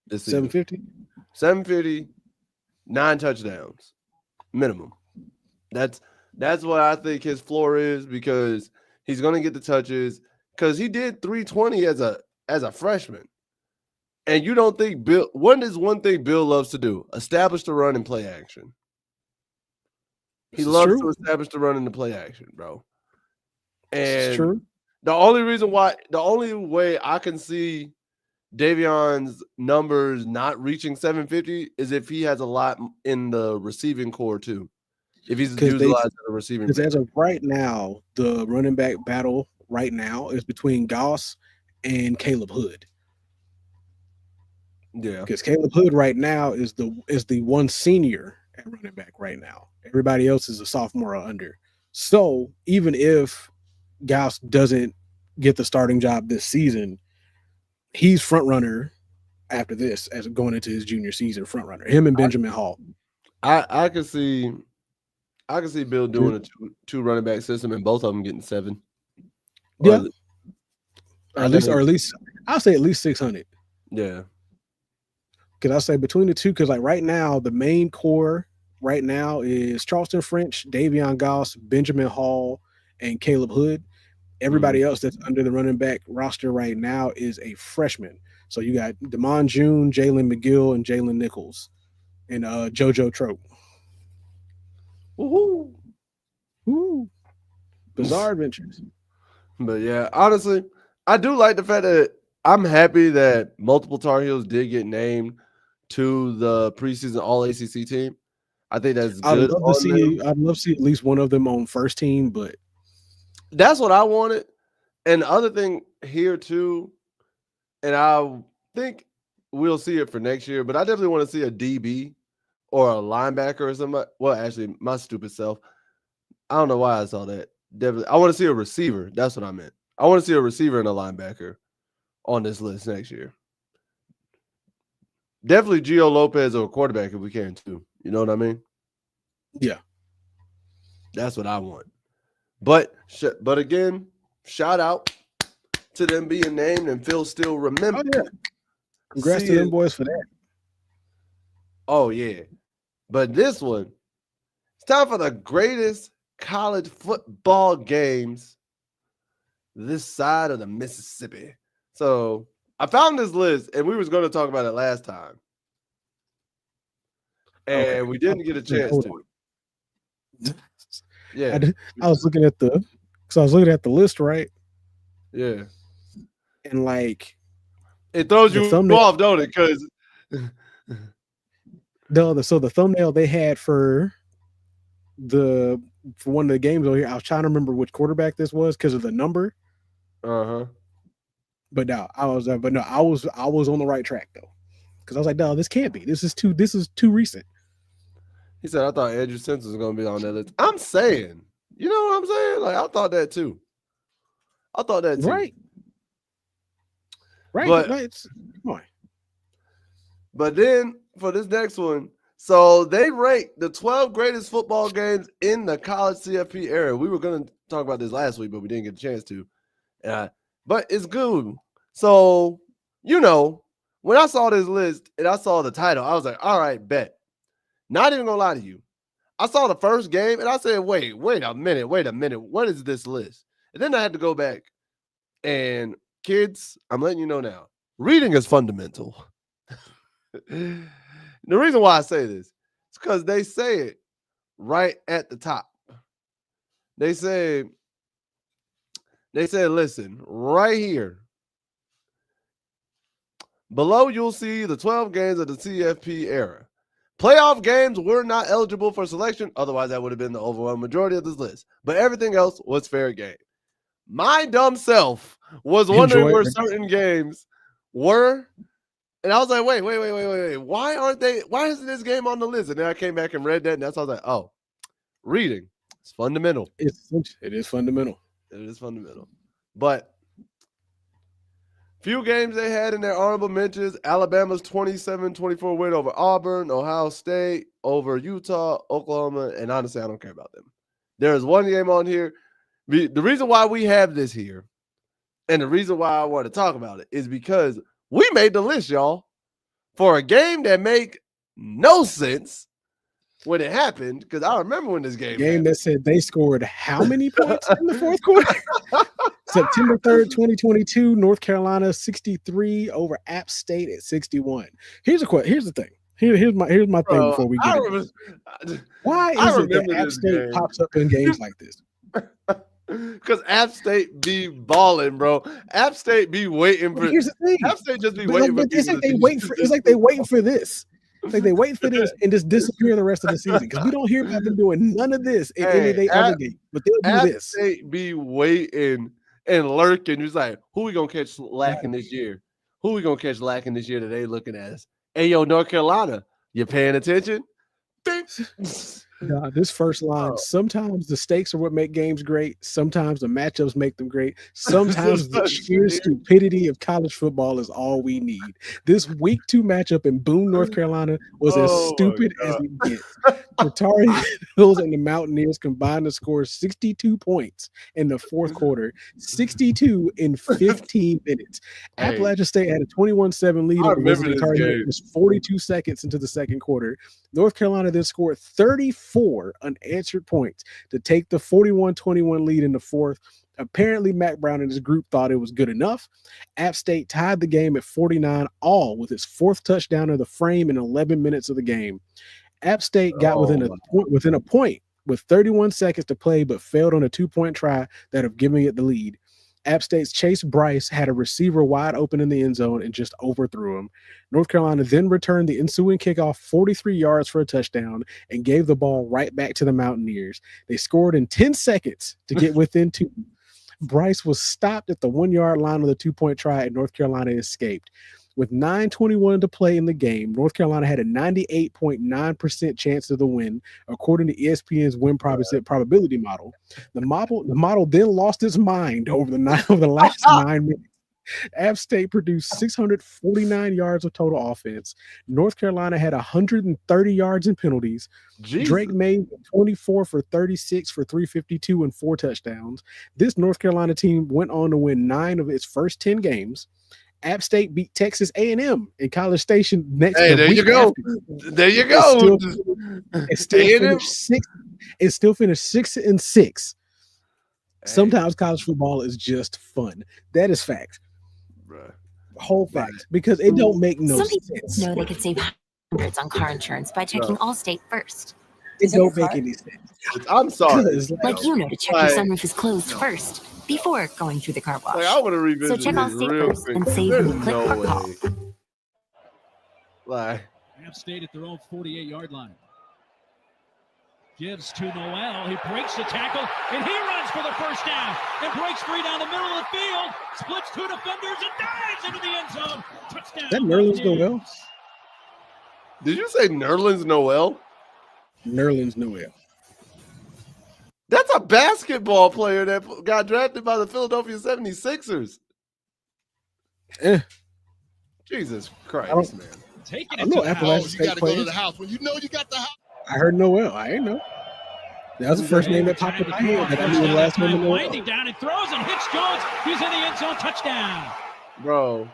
this season. 750, 9 touchdowns minimum. That's what I think his floor is, because he's going to get the touches, because he did 320 as a freshman. And you don't think one thing Bill loves to do: establish the run and play action. He loves to establish the run and the play action, bro. And true. The only way I can see Davion's numbers not reaching 750 is if he has a lot in the receiving core too. If he's utilized in the receiving, because as of right now, the running back battle right now is between Gauss and Caleb Hood. Yeah, because Caleb Hood right now is the one senior at running back right now. Everybody else is a sophomore or under. So even if Gauss doesn't get the starting job this season, he's front runner after this, as going into his junior season. Front runner, him and Benjamin Hall. I can see Bill doing a two running back system and both of them getting 7. Yeah, or at least I'll say at least 600. Yeah. Because I say between the two, because like right now, the main core right now is Charleston French, Davion Gauss, Benjamin Hall, and Caleb Hood. Everybody else that's under the running back roster right now is a freshman. So you got Damon June, Jalen McGill, and Jalen Nichols, and JoJo Trope. Woohoo! Woo! Bizarre adventures. But yeah, honestly, I do like the fact that I'm happy that multiple Tar Heels did get named to the preseason All ACC team. I think that's I'd good. love to see. I'd love to see at least one of them on first team, but That's what I wanted. And the other thing here too, and I think we'll see it for next year, but I definitely want to see a DB or a linebacker or something. Well, actually, my stupid self. I don't know why I saw that. Definitely, I want to see a receiver. That's what I meant. I want to see a receiver and a linebacker on this list next year. Definitely Gio Lopez or a quarterback if we can too. You know what I mean? yeah. That's what I want. But again, shout out to them being named and Phil still remember. Oh, yeah. Congrats to them boys for that. Oh yeah. But this one, it's time for the greatest college football games this side of the Mississippi. So I found this list, and we was going to talk about it last time, and we didn't get a chance to. Yeah, I was looking at the list, right? Yeah, and like it throws you off, don't it? Because so the thumbnail they had for one of the games over here, I was trying to remember which quarterback this was because of the number. But no, I was on the right track though, because I was like, no, this can't be. This is too recent. He said, I thought Andrew Simpson was going to be on that list. I'm saying, you know what I'm saying? Like, I thought that too. Right. But, come on. But then for this next one, so they ranked the 12 greatest football games in the college CFP era. We were going to talk about this last week, but we didn't get a chance to. But it's good. So, you know, when I saw this list and I saw the title, I was like, all right, bet. Not even going to lie to you. I saw the first game and I said, wait a minute. What is this list? And then I had to go back. And kids, I'm letting you know now, reading is fundamental. The reason why I say this is because they say it right at the top. They say, listen, right here. Below, you'll see the 12 games of the CFP era. Playoff games were not eligible for selection. Otherwise, that would have been the overwhelming majority of this list. But everything else was fair game. My dumb self was wondering where certain games were. And I was like, wait. Why isn't this game on the list? And then I came back and read that. And that's how I was like, oh, reading. It's fundamental. It is fundamental. It is fundamental. But few games they had in their honorable mentions: Alabama's 27-24 win over Auburn, Ohio State over Utah, Oklahoma, and honestly, I don't care about them. There is one game on here. The reason why we have this here, and the reason why I want to talk about it, is because we made the list, y'all, for a game that make no sense when it happened. Because I remember when this game happened. That said they scored how many points in the fourth quarter? September 3rd, 2022, North Carolina 63 over App State at 61. Here's the thing. Here's my thing before we get into it. Why is it that App State pops up in games like this? Because App State be balling, bro. App State be waiting for. Here's the thing. App State just be waiting for. It's like they waiting for this. Like they wait for this and just disappear the rest of the season because we don't hear about them doing none of this in any of their other games. But they'll do this. App State be waiting and lurking. It's like, who we gonna catch lacking this year? Who we gonna catch lacking this year that they looking at us? Hey, yo, North Carolina, you paying attention? This first line, sometimes the stakes are what make games great. Sometimes the matchups make them great. Sometimes the sheer stupidity of college football is all we need. This week 2 matchup in Boone, North Carolina was as stupid as it gets. The Tar Heels and the Mountaineers combined to score 62 points in the fourth quarter, 62 in 15 minutes. Appalachian State had a 21-7 lead over the Tar Heels 42 seconds into the second quarter. North Carolina then scored 34 unanswered points to take the 41-21 lead in the fourth. Apparently, Mac Brown and his group thought it was good enough. App State tied the game at 49 all with its 4th touchdown of the frame in 11 minutes of the game. App State got within a point with 31 seconds to play, but failed on a 2-point try that of giving it the lead. App State's Chase Bryce had a receiver wide open in the end zone and just overthrew him. North Carolina then returned the ensuing kickoff 43 yards for a touchdown and gave the ball right back to the Mountaineers. They scored in 10 seconds to get within 2. Bryce was stopped at the 1-yard line of the 2-point try, and North Carolina escaped. With 9:21 to play in the game, North Carolina had a 98.9% chance of the win, according to ESPN's win probability model. The model then lost its mind over the last 9 minutes. App State produced 649 yards of total offense. North Carolina had 130 yards in penalties. Jesus. Drake made 24 for 36 for 352 and 4 touchdowns. This North Carolina team went on to win 9 of its first 10 games. App State beat Texas A&M in College Station next. Hey, there you go. There you go. It still finished 6-6. Sometimes college football is just fun. That is fact. Bruh. Whole fact, because it don't make no Some sense. people know they could save hundreds on car insurance by checking Allstate first. It don't make any sense. I'm sorry. Like you know to check your sunroof is closed first before going through the car wash. Like, I want to revisit So check this Allstate real first quick. and save There's when you click no car call. way. Like, App State at their own 48-yard line. Gives to Noel. He breaks the tackle, and he runs for the first down and breaks free down the middle of the field. Splits 2 defenders and dives into the end zone. Touchdown. That Nerlens Noel? did you say Nerlens Noel? Nerlens Noel. That's a basketball player that got drafted by the Philadelphia 76ers. Eh. Jesus I Christ, don't- man. Taking I it know to the Appalachian house. State players. house. When you know you got the house. I heard Noel. I ain't know. That was the first name that popped in my head, but I knew the last name of Noel. Winding down and throws and hits Jones. He's in the end zone. Touchdown. Bro,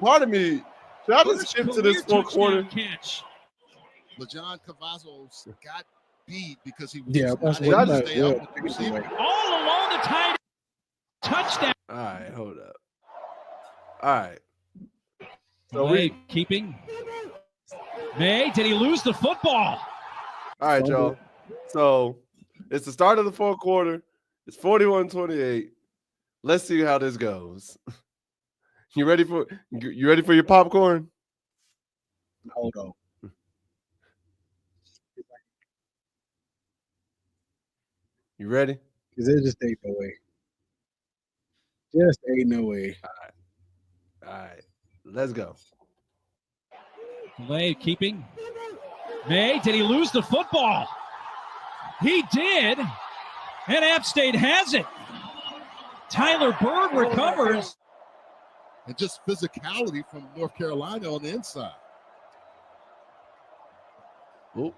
part of me, should I just skip to this fourth quarter? Catch. LeJon Cavazos got beat because he was Yeah, just that's not what able I to stay up with the thought. receiver. All alone the tight touchdown. All right, hold up. All right. So May keeping. May, did he lose the football? All right, y'all. So it's the start of the fourth quarter. It's 41-28. Let's see how this goes. You ready for your popcorn? Hold on. You ready? Because there just ain't no way. Just ain't no way. All right. Let's go. May keeping. May, did he lose the football? He did. And App State has it. Tyler Bird recovers. And just physicality from North Carolina on the inside. Oop.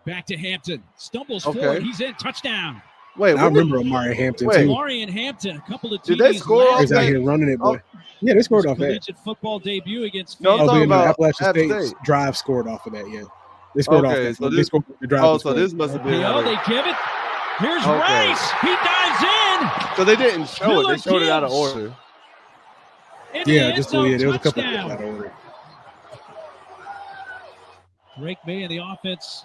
Back to Hampton. Stumbles Okay. forward. He's in. Touchdown. Wait, I what remember Amari Hampton Wait. too. Lorian Hampton, a couple of Did they TDs score off He's last out here running it, boy. Yeah, they scored off that. collegiate football debut against No, I'm Oh, Fayetteville. talking but about Appalachian App State's State. drive scored off of that. Yeah, they scored Okay, off that. so They this- scored the drive. Oh, was so great. this must have been. PO, they give it. Here's Okay. Rice. He dives in. So they didn't show it. They Miller showed it out of Gibbs. order. In the Yeah, end just zone, yeah, there was a couple of touchdown. out of order. Drake May in the offense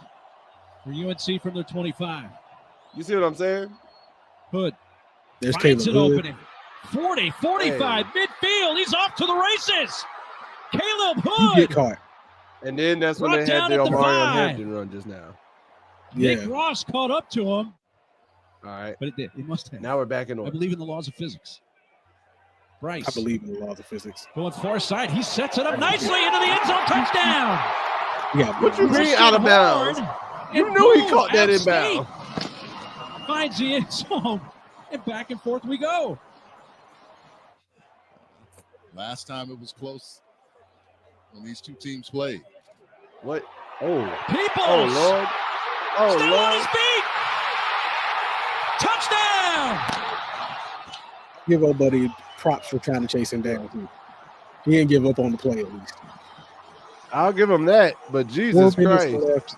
for UNC from their 25. You see what I'm saying? Hood There's finds Caleb an Hood. opening. 40, 45, midfield. He's off to the races. Caleb You Hood. get caught. And then that's when Brought they had down the at the Omarion 5. Hampton run just now. Nick Yeah, Ross caught up to him, All right. but it did. It must have. Now we're back in I order. believe in the laws of physics. Bryce I believe in the laws of physics. going far side. He sets it up nicely into the end zone. Touchdown. Yeah, What you mean Christian out of bounds? Horn, You and knew he boom, caught that App in State bounds. finds the end zone, and back and forth we go. Last time it was close when these two teams played. What? Oh. Peoples Oh, Lord. Oh, still on his Lord. feet. Touchdown. give old buddy props for trying to chase him down too. He didn't give up on the play at least. I'll give him that. But Jesus 4 minutes Christ. left.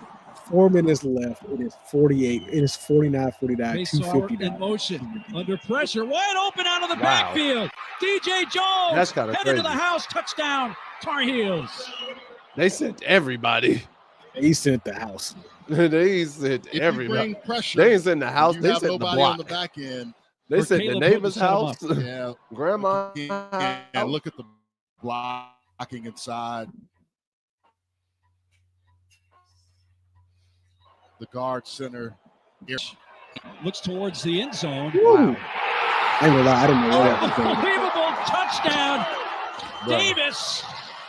4 minutes left. It is 48. It is 49-49. They saw in 250. motion, under pressure, wide open out of the Wow. backfield. DJ Jones That's kinda headed to crazy. the house. Touchdown, Tar Heels. They sent everybody. He sent the house. They sent If you everybody. bring pressure, They ain't sent the house. you They have sent the nobody on the block. back end. They Or said the Caleb neighbor's wouldn't set 'em house, Yeah. grandma. And look at the blocking inside. The guard center. Looks towards the end zone. Wow. I ain't gonna lie, I didn't know where that was going. Unbelievable touchdown, Bro, Davis.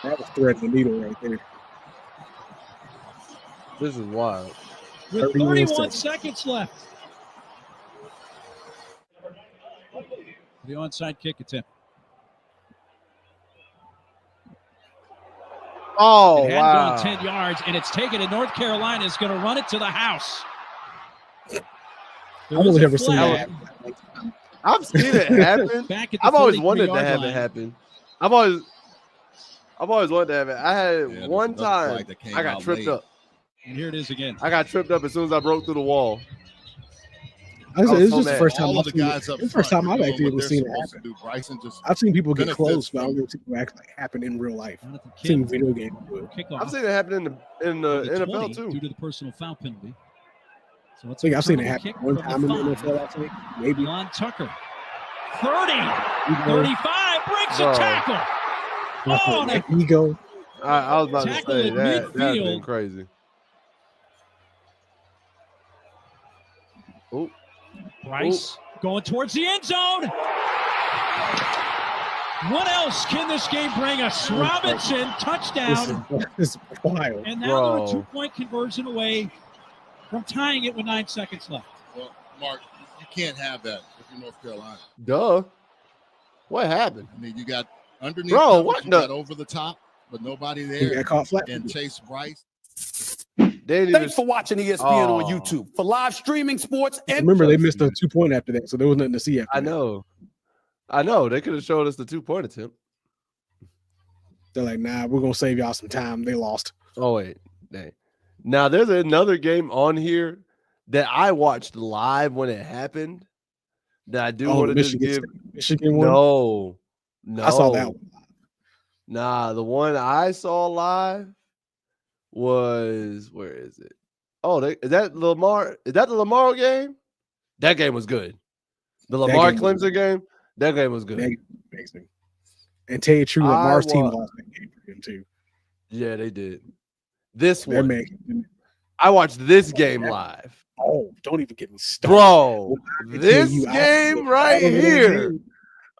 That was threading the needle right there. this is wild. With 31 31 seconds left. The onside kick attempt. Oh, It had wow. gone 10 yards, and it's taken, and North Carolina is going to run it to the house. There I've is only a ever seen flag that. I've seen it happen. back at the I've always wanted to 43-yard have line. it happen. I've always wanted to have it. I had it Yeah, one there's another time. flag that came I got out tripped late. up. And here it is again. I got tripped up as soon as I broke through the wall. This was is so just the mad. first time All I've of the seen guys it. up It's the first front time are I've doing actually what ever they're seen it supposed happen. to do. Bryson just I've seen people get benefits close, but I from- don't see people actually happen in real life. Jonathan I've seen Kidd, video games do it. kickoff. I've seen it happen in the of the 20 NFL too. due to the personal foul penalty. So it's I think a I've seen it returnable happen kick one from time in the 5. NFL, I think. Maybe. Lon Tucker. 30, You know, 35, breaks Bro. a tackle. Oh, and a like ego. I was about to Tackle say at that. That's been midfield. crazy. Oh, Bryce going towards the end zone. What else can this game bring us? Robinson, touchdown. This is wild. And now they're a Bro. 2-point conversion away from tying it with 9 seconds left. Well, Mark, you can't have that if you're North Carolina. duh. What happened? I mean, you got underneath, Bro, coverage, what you the- got over the top, but nobody He there. got caught flat. And Chase Bryce. They didn't even, Thanks for watching ESPN Oh. on YouTube. For live streaming sports and Remember, they missed a 2-point after that, so there was nothing to see after I that. know. They could have showed us the 2-point attempt. They're like, nah, we're going to save y'all some time. They lost. Oh wait, dang. Now there's another game on here that I watched live when it happened. That I do Oh, want to the just give. Michigan one? No, I saw that one. Nah, the one I saw live was, where is it? Oh, is that Lamar? Is that the Lamar game? That game was good. The Lamar game was Clemson game. That game was good. That was amazing. And tell you the truth, I Lamar's team wa- lost that game for him, too. Yeah, they did. This They're one, making. I watched this game live. Oh, don't even get me started. Bro, I can tell this you, I game feel right bad over that here. game.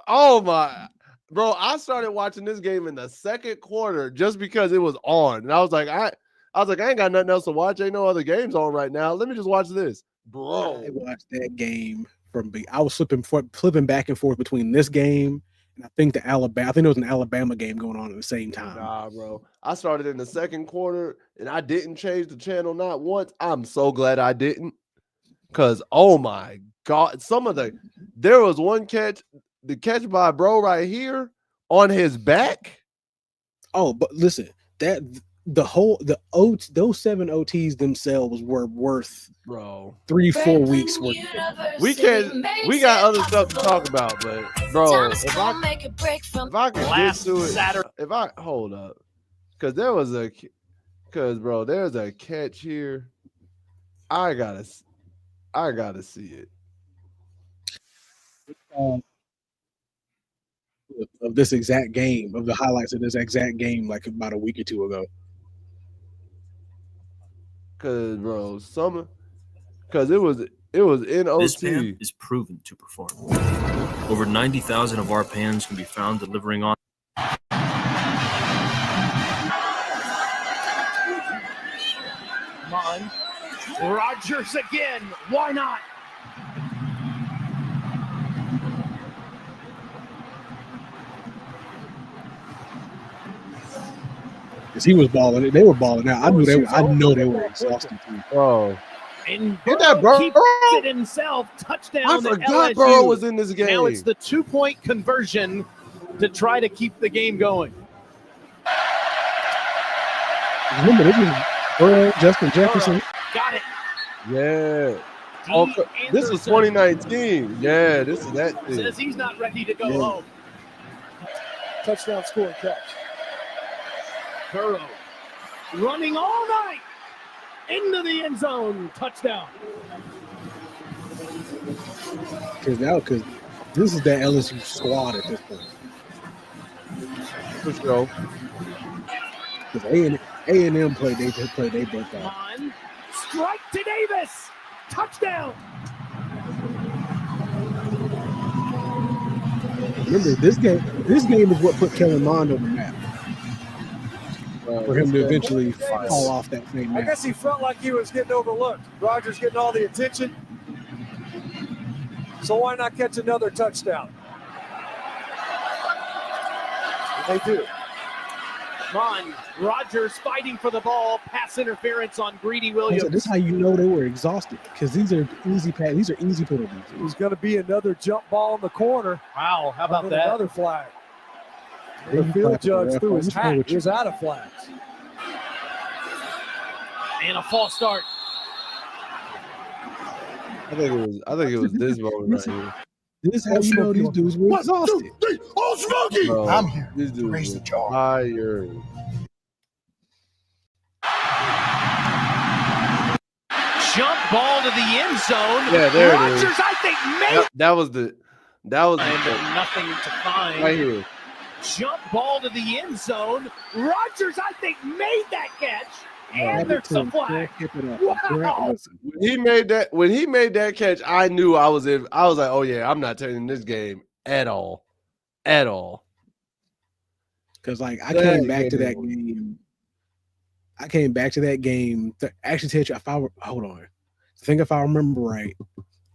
Oh my, bro! I started watching this game in the second quarter just because it was on, and I was like, I ain't got nothing else to watch. Ain't no other games on right now. Let me just watch this, bro. I watched that game I was flipping back and forth between this game and I think there was an Alabama game going on at the same time. Nah, bro. I started in the second quarter, and I didn't change the channel not once. I'm so glad I didn't, cause oh my god, there was one catch, the catch by bro right here on his back. Oh, but listen, those 7 OTs themselves were worth Bro, 3-4 weeks worth. we got other stuff to talk about, but bro, if I could get to it, hold up, because there's a catch here. I gotta see it. Of this exact game, of the highlights of this exact game, like about a week or two ago. Cause bro, it was in OT. This pan is proven to perform. Over 90,000 of our pans can be found delivering on. Come on. Rodgers again. Why not? Because he was balling it. They were balling out. I know they were exhausted too. Oh, And get that, bro. keeps it himself. Touchdown I to forgot LSU. Burrow was in this game. Now it's the 2-point conversion to try to keep the game going. Remember, this was Burrow, Justin Jefferson. Got it. Yeah. D. Oh, this was Anderson 2019. Yeah, this is that thing. says he's not ready to go Yeah. home. Touchdown score catch. Burrow running all night into the end zone. Touchdown. Because this is that LSU squad at this point. For sure. Because A&M played they butt off. On. Strike to Davis. Touchdown. Remember, this game is what put Kellen Mond on the map. For him to eventually fall off that same I map. guess he felt like he was getting overlooked. Rogers getting all the attention. So why not catch another touchdown? And they do. Mond. Rogers fighting for the ball. Pass interference on Greedy Williams. This is how you know they were exhausted because these are easy penalties. There's going to be another jump ball in the corner. Wow, how about And that? Another flag. Then The you field clap for the judge ref. threw his What's wrong hat. with He you? was out of flags. And a false start. I think it was this moment right here. This is how you know these dudes were exhausted. Bro, I'm here this to dude raise was the jar. tired. Jump ball to the end zone. Yeah, there it is. Rogers, I think, made That was the and nothing to find. right here. Jump ball to the end zone. Rogers, I think, made that catch. And there's a flag. Wow. When he made that catch, I knew I was in. I was like, oh yeah, I'm not turning this game at all. At all. Because I That came back to game that was- game. I came back to that game to actually tell you if I remember right,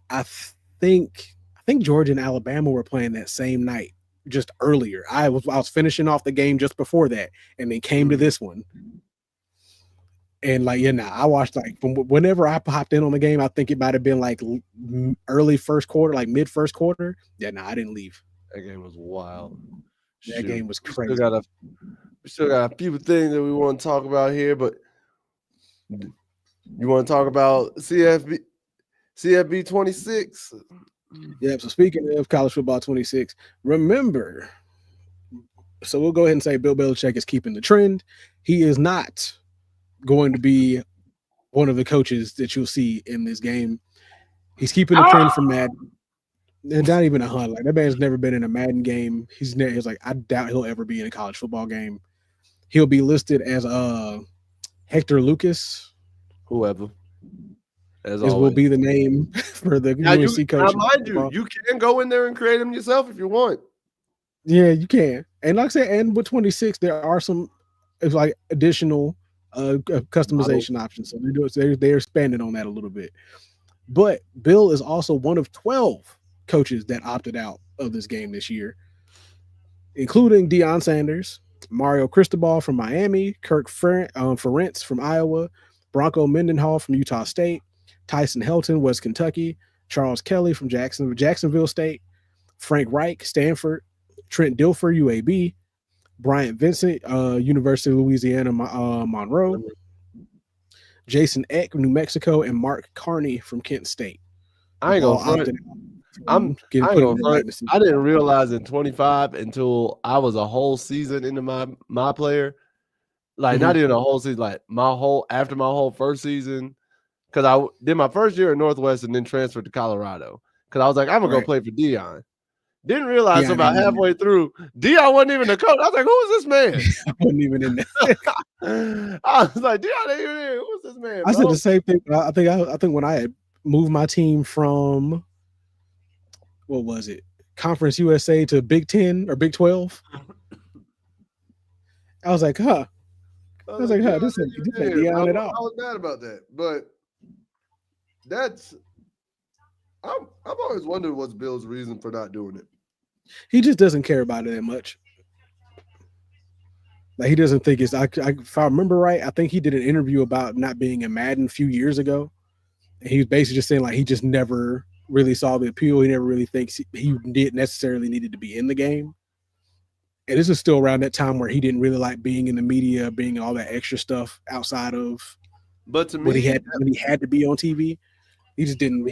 I think Georgia and Alabama were playing that same night, just earlier. I was finishing off the game just before that, and they came to this one. And I watched from whenever I popped in on the game, I think it might have been early first quarter, mid first quarter. I didn't leave. That game was wild. That game was We crazy. still got a few things that we want to talk about here, but you want to talk about CFB 26? Yeah, so speaking of college football 26, remember, so we'll go ahead and say Bill Belichick is keeping the trend. He is not going to be one of the coaches that you'll see in this game. He's keeping the trend from Madden. And not even a hunt. That man's never been in a Madden game. He's I doubt he'll ever be in a college football game. He'll be listed as Hector Lucas. Whoever. As This will be the name for the UNC coach. Now, mind you, you can go in there and create them yourself if you want. Yeah, you can. And like I said, and with 26, there are some additional customization options. So they're expanding on that a little bit. But Bill is also one of 12 coaches that opted out of this game this year, including Deion Sanders, Mario Cristobal from Miami, Kirk Ferentz from Iowa, Bronco Mendenhall from Utah State, Tyson Helton, West Kentucky, Charles Kelly from Jacksonville State, Frank Reich, Stanford, Trent Dilfer, UAB, Bryant Vincent, University of Louisiana, Monroe, Jason Eck, New Mexico, and Mark Carney from Kent State. I ain't gonna front. I didn't realize in 25 until I was a whole season into my player. Not even a whole season, after my whole first season. Because I did my first year at Northwest and then transferred to Colorado. Because I was like, I'm gonna go play for Deion. Didn't realize about halfway through, Deion wasn't even the coach. I was like, who is this man? I wasn't even in there. I was like, Deion ain't even here. Who's this man? I said the same thing. I think when I had moved my team from what was it, Conference USA to Big 10 or Big 12, I was like, this ain't Deion at all. I was mad about that, but I've always wondered what's Bill's reason for not doing it. He just doesn't care about it that much. He doesn't think it's. If I remember right, I think he did an interview about not being in Madden a few years ago, and he was basically just saying he just never really saw the appeal. He never really thinks he did necessarily needed to be in the game. And this is still around that time where he didn't really like being in the media, being all that extra stuff outside of. But to me, when he had to be on TV, he just didn't.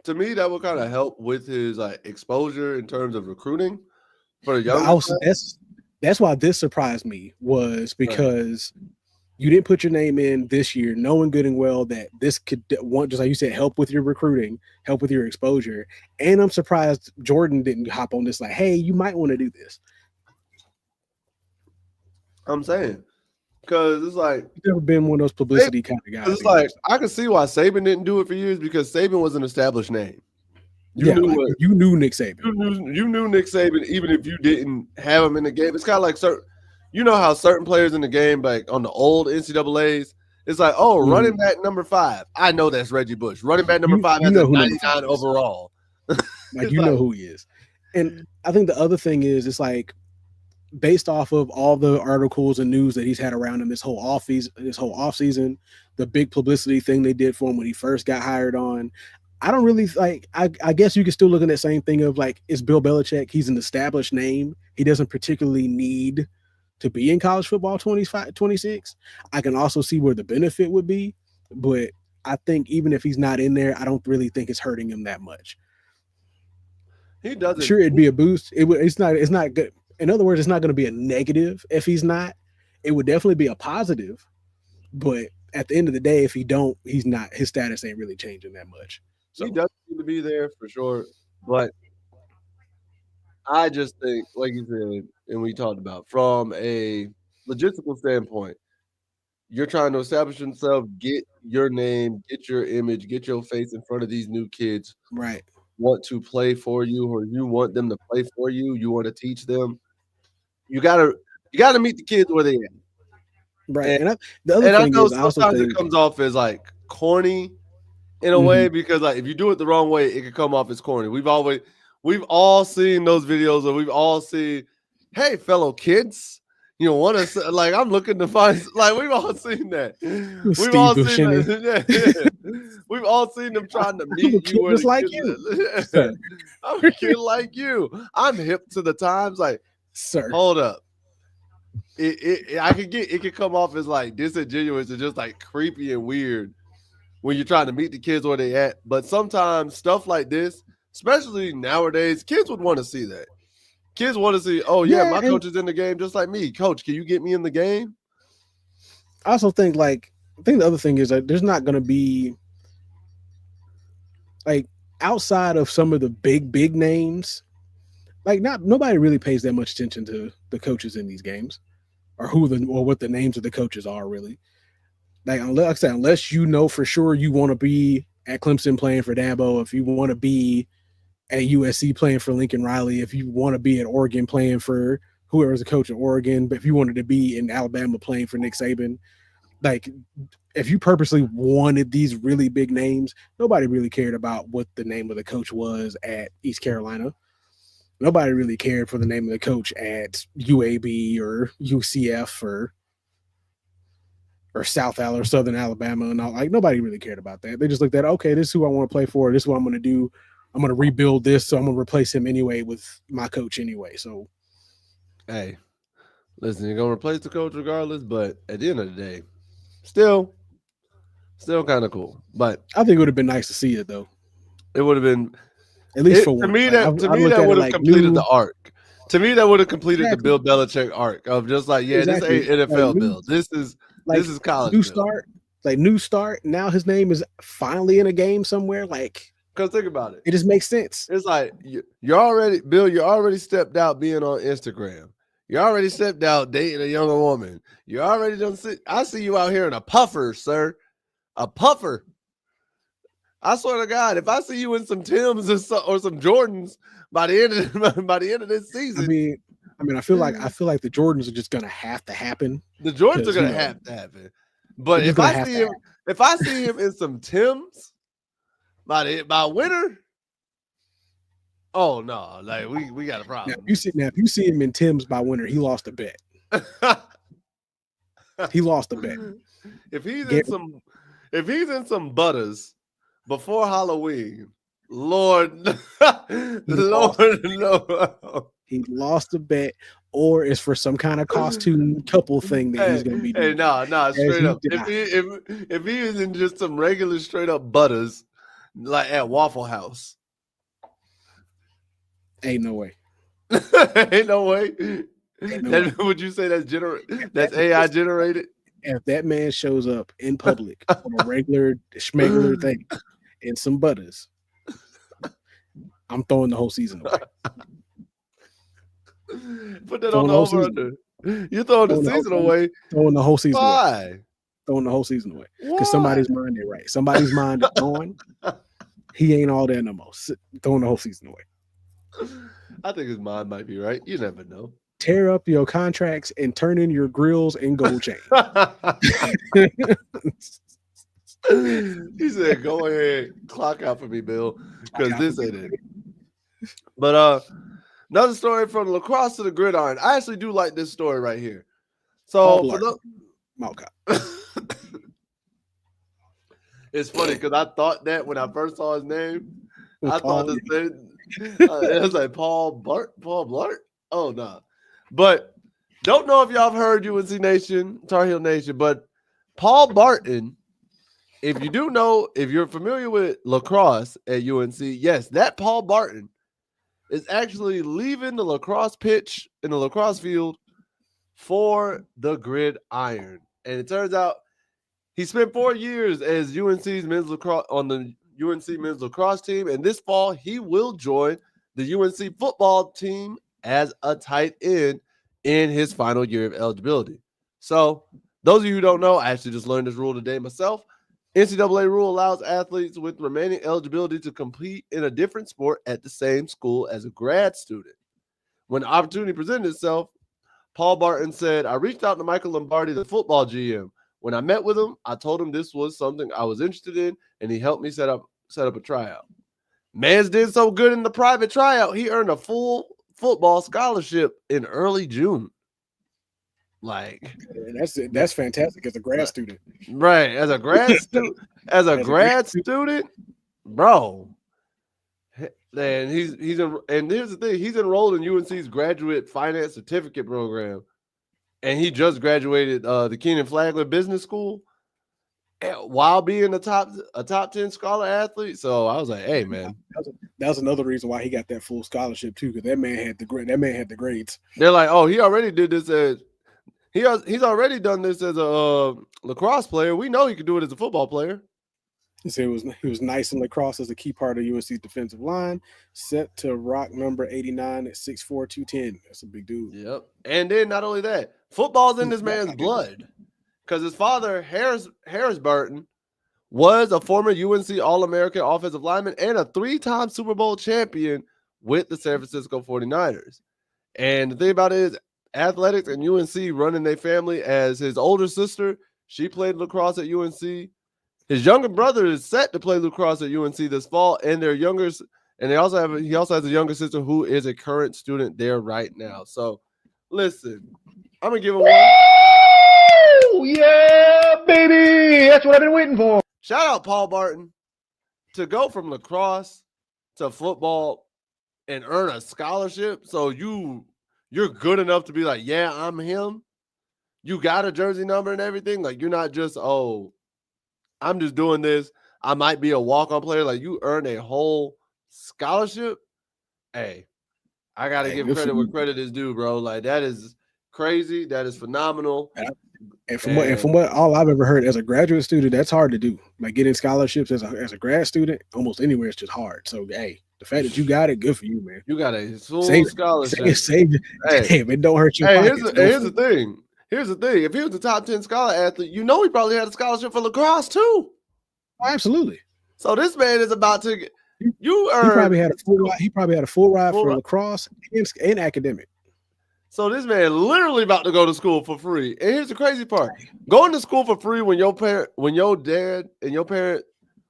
To me, that would kind of help with his exposure in terms of recruiting for the young. That's why this surprised me was because You didn't put your name in this year, knowing good and well that this could want, just like you said, help with your recruiting, help with your exposure. And I'm surprised Jordan didn't hop on this like, hey, you might want to do this. I'm saying, because it's like He's never been one of those publicity kind of guys. it's like I can see why Saban didn't do it for years because Saban was an established name. You knew Nick Saban. You knew Nick Saban even if you didn't have him in the game. It's kind of like you know how certain players in the game, like on the old NCAAs, it's like, oh, running back number 5. I know that's Reggie Bush. Running back number 5 has a 99 overall. Like you know who he is. And I think the other thing is, it's like based off of all the articles and news that he's had around him this whole offseason, the big publicity thing they did for him when he first got hired on. I don't really like. I guess you can still look at that same thing of like, it's Bill Belichick. He's an established name. He doesn't particularly need to be in college football 25, 26. I can also see where the benefit would be, but I think even if he's not in there, I don't really think it's hurting him that much. He doesn't. Sure, it'd be a boost. It's not good. In other words, it's not going to be a negative if he's not. It would definitely be a positive, but at the end of the day, if he's not. His status ain't really changing that much. So he does need to be there for sure, but I just think, like you said, and we talked about, from a logistical standpoint, you're trying to establish yourself, get your name, get your image, get your face in front of these new kids. Right. Want to play for you, or you want them to play for you. You want to teach them. You gotta meet the kids where they at. Right. And the other thing I know is, sometimes it comes off as like corny in a way, because like if you do it the wrong way, it can come off as corny. We've all seen those videos, or we've all seen, hey, fellow kids, you want to, like, I'm looking to find, like, we've all seen that. We've all seen that. We've all seen them trying to meet you. Just like you. I'm a kid like you. I'm hip to the times. Like, sir, hold up. It can come off as like disingenuous and just like creepy and weird when you're trying to meet the kids where they at. But sometimes stuff like this, especially nowadays, kids would want to see that. Kids want to see, oh yeah, my coach is in the game just like me. Coach, can you get me in the game? I also think the other thing is that there's not going to be, like, outside of some of the big names, like nobody really pays that much attention to the coaches in these games, or what the names of the coaches are really. Like I said, unless you know for sure you want to be at Clemson playing for Dabo, if you want to be at USC playing for Lincoln Riley, if you want to be at Oregon playing for whoever's the coach at Oregon, but if you wanted to be in Alabama playing for Nick Saban, like if you purposely wanted these really big names, nobody really cared about what the name of the coach was at East Carolina. Nobody really cared for the name of the coach at UAB or UCF or South Alabama or Southern Alabama and all. Like, nobody really cared about that. They just looked at, okay, this is who I want to play for. This is what I'm going to do. I'm going to rebuild this, so I'm going to replace him anyway with my coach anyway. So, hey, listen, you're going to replace the coach regardless, but at the end of the day, still kind of cool. But I think it would have been nice to see it, though. It would have been, at least for to one. me, that would have completed the arc. To me, that would have completed the Bill Belichick arc of just like, yeah, this ain't NFL Bill. This is college. New start. Now his name is finally in a game somewhere. Like, because think about it. It just makes sense. It's like you're already stepped out being on Instagram. You already stepped out dating a younger woman. You already done see. I see you out here in a puffer, sir. A puffer. I swear to God, if I see you in some Timbs or some Jordans by the end of this season, I mean, I feel like the Jordans are just gonna have to happen. The Jordans are gonna have to happen. But if I see him in some Timbs by winter, oh no, like we got a problem. Now, if you see him in Timbs by winter, he lost a bet. He lost a bet. If he's in some butters before Halloween, Lord, no. He lost a bet, or it's for some kind of costume couple thing that he's going to be doing. Hey, no, straight up. If he is in just some regular straight up butters, like at Waffle House, ain't no way. Ain't no way. Would you say that's AI generated? if that man shows up in public on a regular schmegular thing and some butters, I'm throwing the whole season away. Put that on the over under. You're throwing the season away. Throwing the whole season away. Why? Throwing the whole season away. Because somebody's mind ain't right. Somebody's mind is gone. He ain't all there no more. Throwing the whole season away. I think his mind might be right. You never know. Tear up your contracts and turn in your grills and gold chain. He said, "Go ahead, clock out for me, Bill, because this ain't it." But another story from lacrosse to the gridiron. I actually do like this story right here. So it's funny because I thought that when I first saw his name, I thought the same. It was like Paul Blart. Oh no, but don't know if y'all have heard UNC Nation, Tar Heel Nation, but Paul Barton. If you do know, if you're familiar with lacrosse at UNC, yes, that Paul Barton is actually leaving the lacrosse pitch in the lacrosse field for the gridiron. And it turns out he spent 4 years as UNC's men's lacrosse on the UNC men's lacrosse team, and this fall he will join the UNC football team as a tight end in his final year of eligibility. So, those of you who don't know, I actually just learned this rule today myself. NCAA rule allows athletes with remaining eligibility to compete in a different sport at the same school as a grad student. When the opportunity presented itself, Paul Barton said, "I reached out to Michael Lombardi, the football GM. When I met with him, I told him this was something I was interested in, and he helped me set up a tryout. Mans did so good in the private tryout, he earned a full football scholarship in early June." Like, that's fantastic as a grad student, right? As a grad student, student, bro. And and here's the thing: he's enrolled in UNC's graduate finance certificate program, and he just graduated the Keenan Flagler Business School while being a top 10 scholar athlete. So I was like, hey, man, that was another reason why he got that full scholarship too, because that man had the grades. They're like, oh, he already did this as. He's already done this as a lacrosse player. We know he could do it as a football player. He said he was nice in lacrosse as a key part of UNC's defensive line, set to rock number 89 at 6'4", 210. That's a big dude. Yep. And then not only that, football's in this man's blood, because his father, Harris Barton, was a former UNC All-American offensive lineman and a 3-time Super Bowl champion with the San Francisco 49ers. And the thing about it is, athletics and UNC running their family, as his older sister, she played lacrosse at UNC. His younger brother is set to play lacrosse at UNC this fall, and he also has a younger sister who is a current student there right now. So, listen, I'm gonna give him one. Oh yeah, baby! That's what I've been waiting for. Shout out Paul Barton to go from lacrosse to football and earn a scholarship. So you're good enough to be like, yeah, I'm him. You got a jersey number and everything. Like, you're not just, oh, I'm just doing this. I might be a walk-on player. Like, you earned a whole scholarship. Hey, I got to give credit where credit is due, bro. Like, that is crazy. That is phenomenal. And from what all I've ever heard, as a graduate student, that's hard to do. Like, getting scholarships as a grad student, almost anywhere is just hard. So, hey, the fact that you got it, good for you, man. You got a full scholarship. Save it. Hey, damn, it don't hurt your hey, pockets. Here's the thing. Here's the thing. If he was a top 10 scholar athlete, you know he probably had a scholarship for lacrosse too. Oh, absolutely. So this man is about to get. He probably had a full ride for lacrosse and academic. So this man literally about to go to school for free. And here's the crazy part: going to school for free when your dad and your parent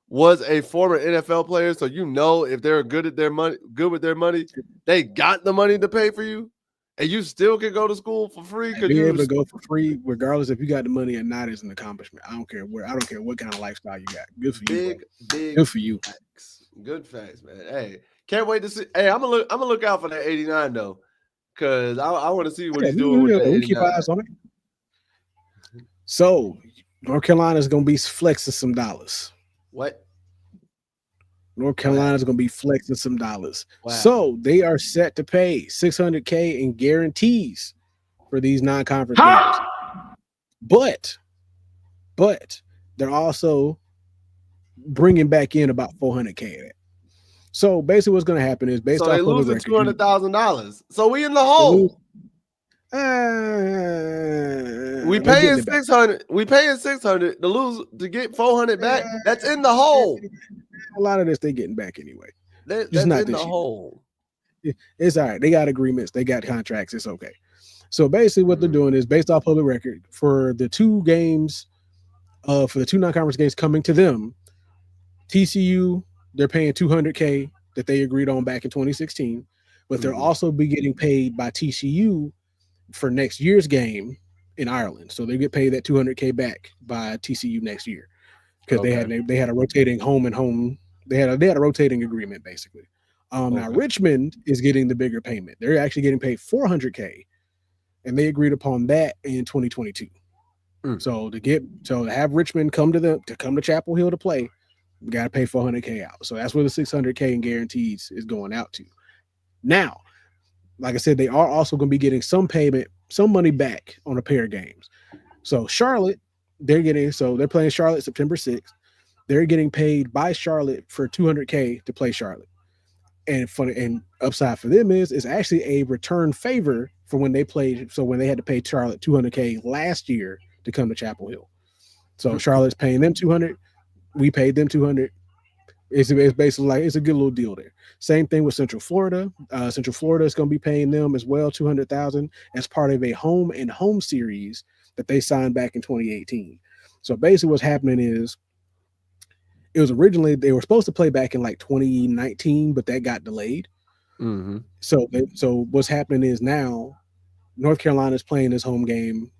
was a former NFL player, so you know if they're good with their money, they got the money to pay for you, and you still can go to school for free. Being able to go for free, regardless if you got the money or not, is an accomplishment. I don't care what kind of lifestyle you got. Good for you. Good for you. Facts. Good facts, man. Hey, can't wait to see. Hey, I'm gonna look out for that 89 though, because I want to see what he's doing with that 89. Keep eyes on it. So North Carolina is gonna be flexing some dollars. What? North Carolina is going to be flexing some dollars. Wow. So they are set to pay $600K in guarantees for these non-conference games. But but they're also bringing back in about $400K of that. So basically, what's going to happen is based So off they public losing record, $200,000. So we in the hole. We paying 600. We paying 600 to lose to get 400 back. That's in the hole. A lot of this they getting back anyway. That's not in the this year. hole. It's all right. They got agreements. They got contracts. It's okay. So basically, what they're doing is based off public record for the two games, for the two non-conference games coming to them. TCU, they're paying $200K that they agreed on back in 2016, but they're also be getting paid by TCU for next year's game in Ireland. So they get paid that $200K back by TCU next year because they had a rotating home and home. They had a rotating agreement basically. Now Richmond is getting the bigger payment. They're actually getting paid $400K, and they agreed upon that in 2022. So to have Richmond come to Chapel Hill to play, we got to pay $400K out. So that's where the $600K in guarantees is going out to. Now, like I said, they are also going to be getting some money back on a pair of games. So Charlotte, they're playing Charlotte September 6th. They're getting paid by Charlotte for $200K to play Charlotte. And upside for them is it's actually a return favor for when they played. So when they had to pay Charlotte $200K last year to come to Chapel Hill. So Charlotte's paying them $200. We paid them $200. It's basically like it's a good little deal there. Same thing with Central Florida. Central Florida is going to be paying them as well $200,000 as part of a home and home series that they signed back in 2018. So basically, what's happening is it was originally they were supposed to play back in like 2019, but that got delayed. So what's happening is now North Carolina is playing this home game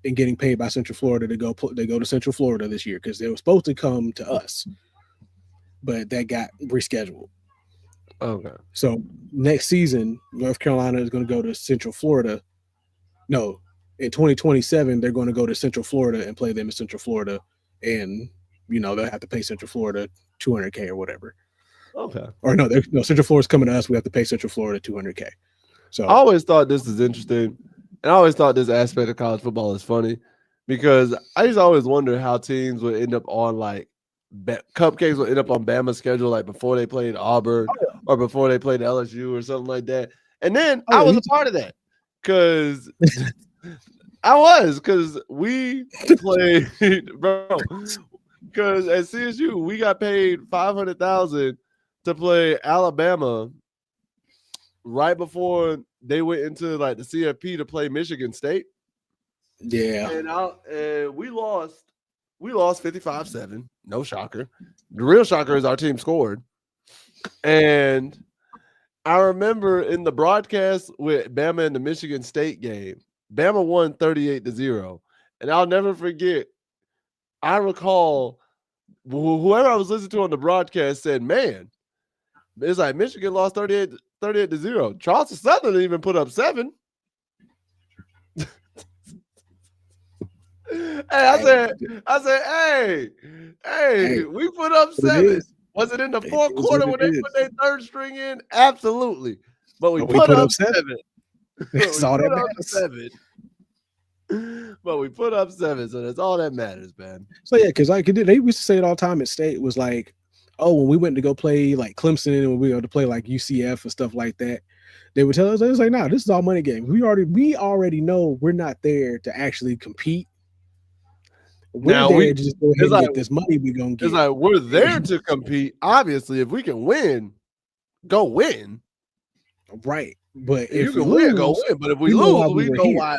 and getting paid by Central Florida to go to Central Florida this year because they were supposed to come to us, but that got rescheduled. Okay. So next season, North Carolina is going to go to Central Florida. No, in 2027, they're going to go to Central Florida and play them in Central Florida, and they'll have to pay Central Florida $200K or whatever. Okay. Or no, Central Florida's coming to us. We have to pay Central Florida $200K. So I always thought this is interesting. And I always thought this aspect of college football is funny because I used to always wonder how teams would end up on like cupcakes would end up on Bama's schedule like before they played Auburn or before they played LSU or something like that. And then I was a part of that because we played, bro. Because at CSU we got paid $500,000 to play Alabama right before they went into like the CFP to play Michigan State. Yeah. And we lost 55-7. No shocker. The real shocker is our team scored. And I remember in the broadcast with Bama in the Michigan State game, Bama won 38-0. And I'll never forget, I recall whoever I was listening to on the broadcast said, man, it's like Michigan lost 38-0. Charleston Southern didn't even put up 7. I said, hey, we put up 7. Was it in the fourth quarter when they put their third string in? Absolutely. But we put up 7. That's all that matters. But we put up 7, so that's all that matters, man. So yeah, because they used to say it all the time at State. It was like, oh, when we went to go play like Clemson and when we go to play like UCF and stuff like that, they would tell us, it was like, nah, this is all money game. We already know we're not there to actually compete. We're there to just go ahead and get this money we're gonna get. It's like we're there to compete. Obviously, if we can win, go win. Right. But if you can lose, win, go win. But if we lose, we know why.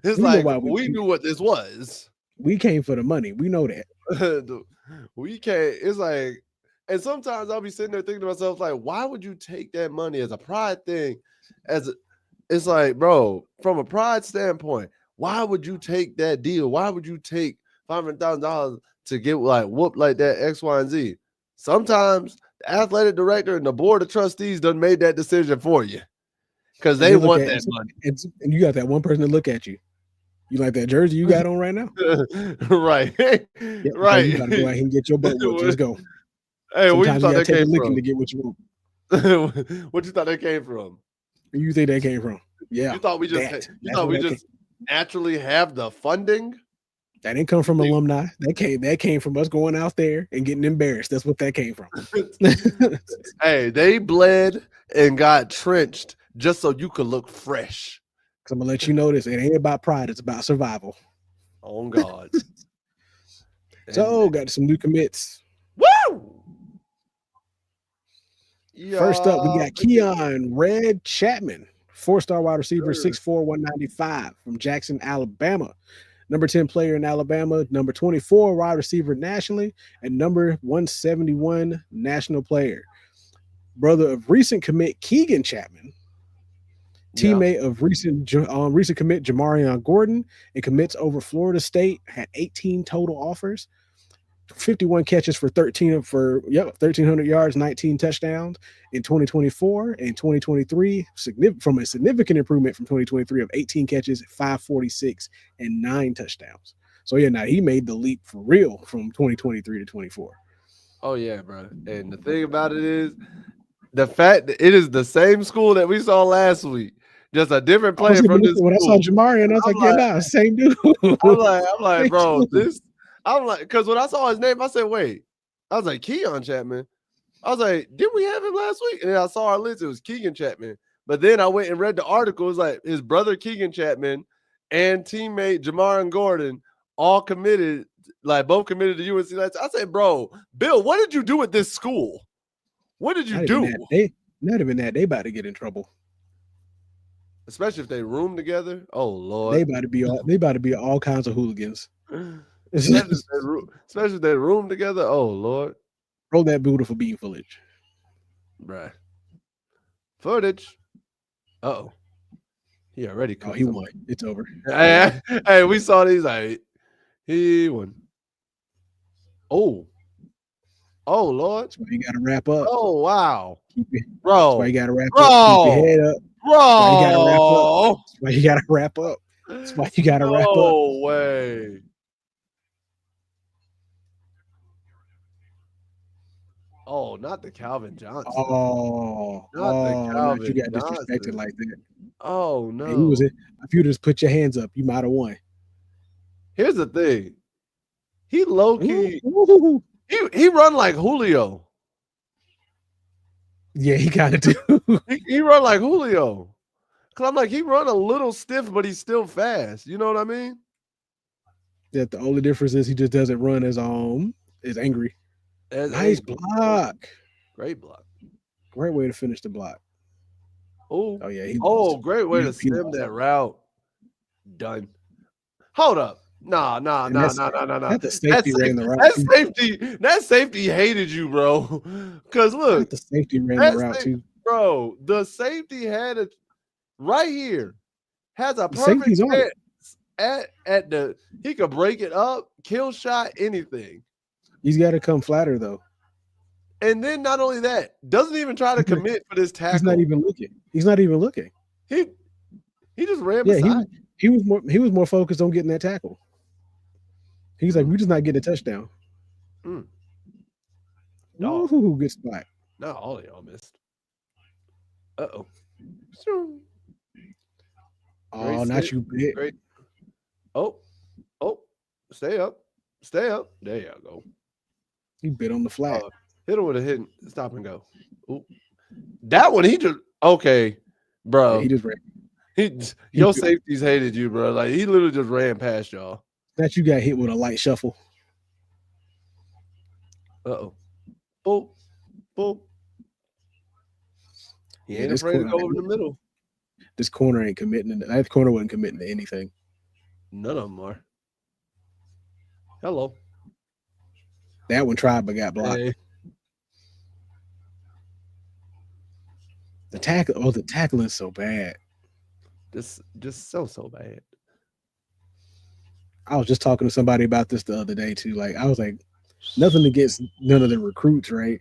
It's like we knew what this was. We came for the money. We know that. We can't. It's like, and sometimes I'll be sitting there thinking to myself, like, why would you take that money as a pride thing? It's like, bro, from a pride standpoint, why would you take that deal? Why would you take $500,000 to get like whooped like that X, Y, and Z? Sometimes the athletic director and the board of trustees done made that decision for you because they want that money. And you got that one person to look at you. You like that jersey you got on right now? Right. Yep, Right. You gotta go out here and get your butt whooped. Let's go. Hey, where you thought that came from? To get what you want. What you thought that came from? Where you think that came from? Yeah. You thought we just naturally have the funding? That didn't come from alumni. That came from us going out there and getting embarrassed. That's what that came from. Hey, they bled and got trenched just so you could look fresh. Because I'm gonna let you know this. It ain't about pride, it's about survival. On God. So got some new commits. Woo! First up, we got Keon Red Chapman, 4-star wide receiver, 6'4", 195 from Jackson, Alabama. Number 10 player in Alabama, number 24 wide receiver nationally, and number 171 national player. Brother of recent commit Keegan Chapman, teammate of recent commit Jamarion Gordon, and commits over Florida State, had 18 total offers, 51 catches for 1,300 yards, 19 touchdowns in 2024 and 2023, from a significant improvement from 2023 of 18 catches, 546 and 9 touchdowns. So yeah, now he made the leap for real from 2023 to 24. Oh yeah, bro. And the thing about it is the fact that it is the same school that we saw last week, just a different player from this when school. I saw Jamarion, I was yeah, same dude. I'm like, bro, because when I saw his name, I said, wait. I was like, Keon Chapman. I was like, didn't we have him last week? And then I saw our list, it was Keegan Chapman. But then I went and read the article. It was like his brother Keegan Chapman and teammate Jamarion Gordon all committed, like both committed to UNC last. I said, bro, Bill, what did you do at this school? What did you do? Not even that. They about to get in trouble. Especially if they room together. Oh Lord. They about to be all kinds of hooligans. Especially if they room together. Oh Lord. Roll that beautiful bean footage. Right. Footage. Uh-oh. He already caught he won. It's over. Hey, we saw these. Like, he won. Oh. Oh Lord. That's why you gotta wrap up. Oh wow. Bro. That's why you gotta wrap bro. up. Keep your head up. Bro. That's why you gotta wrap up. That's why you gotta wrap up. No way. Oh, not the Calvin Johnson. Oh, not the Calvin you got Johnson. disrespected like that. Oh no. He was it. If you just put your hands up, you might have won. Here's the thing. He low key. He run like Julio. Yeah, he kind of do. he run like Julio. Cause I'm like, he run a little stiff, but he's still fast. You know what I mean? Yeah, the only difference is he just doesn't run as angry. Nice block. Great block. Great way to finish the block. Oh yeah. Great way to stem that route. Done. Hold up. No. That's safety ran the route. That safety hated you, bro. Cause look, the safety ran the route too. Bro, the safety had it right here. Has a perfect chance at the he could break it up, kill shot, anything. He's got to come flatter though. And then not only that, doesn't even try to commit for this tackle. He's not even looking. He just ran beside. He was more focused on getting that tackle. He's like, we're just not getting a touchdown. Ooh, good spot. No, all of y'all missed. Uh-oh. Oh, not you bit. Great. Oh, stay up. There you go. He bit on the flat. Hit him with a hit, stop and go. Ooh. That one, he just okay, bro. Yeah, he just ran. Your safeties hated you, bro. Like he literally just ran past y'all. That you got hit with a light shuffle. Uh-oh. Boop. He ain't afraid to go over the middle. This corner ain't committing. That corner wasn't committing to anything. None of them are. Hello. That one tried but got blocked. Hey. The tackling is so bad. Just so bad. I was just talking to somebody about this the other day too. Like I was like, nothing against none of the recruits, right?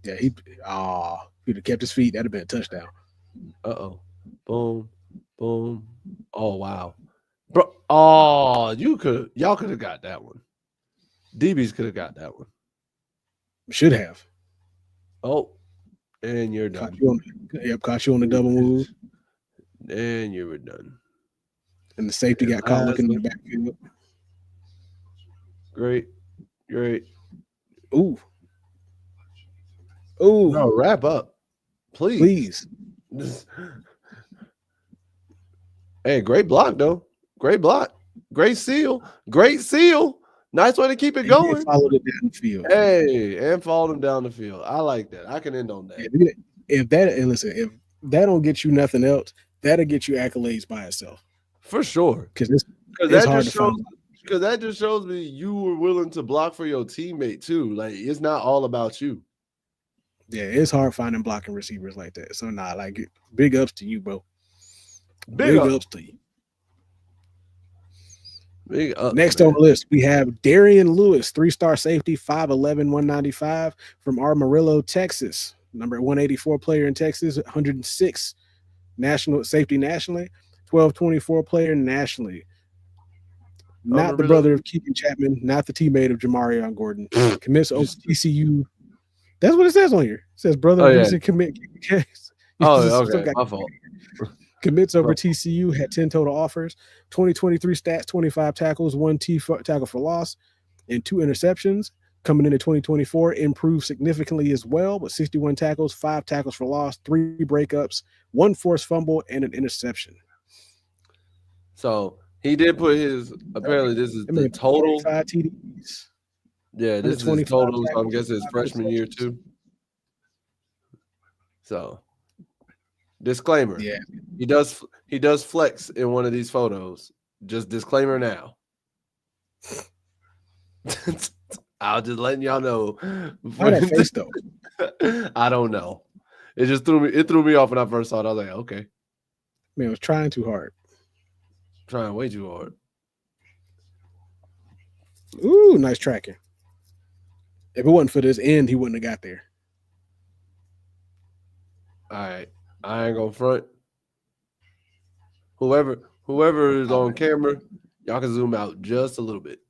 Yeah, he'd have kept his feet. That'd have been a touchdown. Uh-oh. Boom. Oh wow. Bro, y'all could have got that one. DBs could have got that one. Should have. Oh, and you're done. Caught you on the double move. And you were done. And the safety got caught looking in the backfield. Great. Ooh. No, wrap up. Please. Hey, great block, though. Great block. Great seal. Nice way to keep it going. Followed it down the field. Hey, and followed him down the field. I like that. I can end on that. If that don't get you nothing else, that'll get you accolades by itself. For sure. Because that just shows me you were willing to block for your teammate too. Like, it's not all about you. Yeah, it's hard finding blocking receivers like that. So big ups to you, bro. Big ups to you. Big ups, Next on the list, we have Darian Lewis, 3-star safety, 5'11", 195 from Amarillo, Texas. Number 184 player in Texas, 106 national safety nationally, 1224 player nationally. Not the brother of Keegan Chapman, not the teammate of Jamarion Gordon. Commits over TCU. That's what it says on here. It says brother of recent commit. Okay, my fault. Commits over TCU, had 10 total offers, 2023 stats, 25 tackles, 1 tackle for loss, and 2 interceptions. Coming into 2024, improved significantly as well, with 61 tackles, 5 tackles for loss, 3 breakups, 1 forced fumble, and an interception. So he did put his. Apparently, this is the total. 5 TDs. Yeah, this is his total. So I'm guessing his freshman year too. So, disclaimer. Yeah, he does flex in one of these photos. Just disclaimer now. I'll just letting y'all know. Why that face though? I don't know. It just threw me off when I first saw it. I was like, okay. Man, I was trying too hard. Trying way too hard. Ooh, nice tracking. If it wasn't for this end, he wouldn't have got there. All right. I ain't gonna front. Whoever is on camera, y'all can zoom out just a little bit.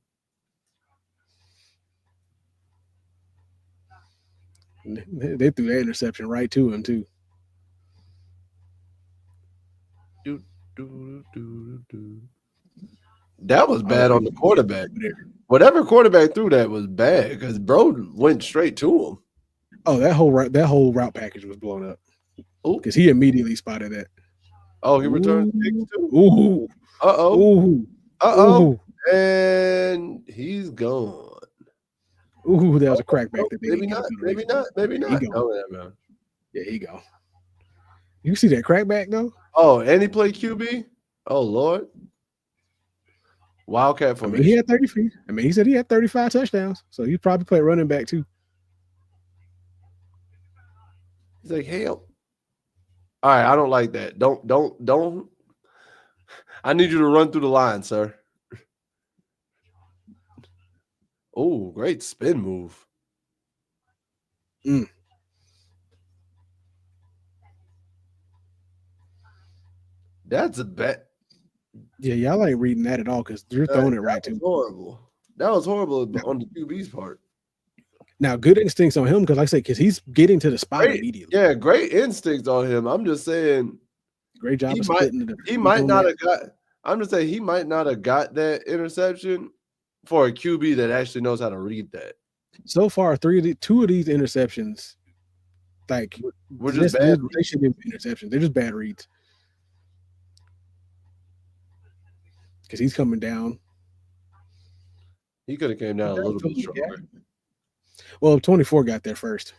They threw that interception right to him too. That was bad on the quarterback. Whatever quarterback threw that was bad because bro went straight to him. Oh, that whole route package was blown up. Because he immediately spotted that. Oh, he returned the kicks too? Ooh. Uh-oh. And he's gone. Ooh, that was a crackback. Maybe not. Oh, yeah, he go. You see that crackback though? Oh, and he played QB? Oh, Lord. Wildcat for me. He had 30 feet. He said he had 35 touchdowns. So he probably played running back too. He's like, hell. All right, I don't like that. Don't. I need you to run through the line, sir. Oh, great spin move. That's a bet. Yeah, y'all ain't reading that at all because they're throwing it right to him. Horrible. That was horrible on the QB's part. Now, good instincts on him because, like I said, because he's getting to the spot immediately. Yeah, great instincts on him. I'm just saying. Great job. He might not have got. I'm just saying he might not have got that interception for a QB that actually knows how to read that. So far, 2 of these interceptions, like, we're just bad. They shouldn't be interceptions. They're just bad reads. Because he's coming down. He could have came down a little bit stronger. Well, 24 got there first.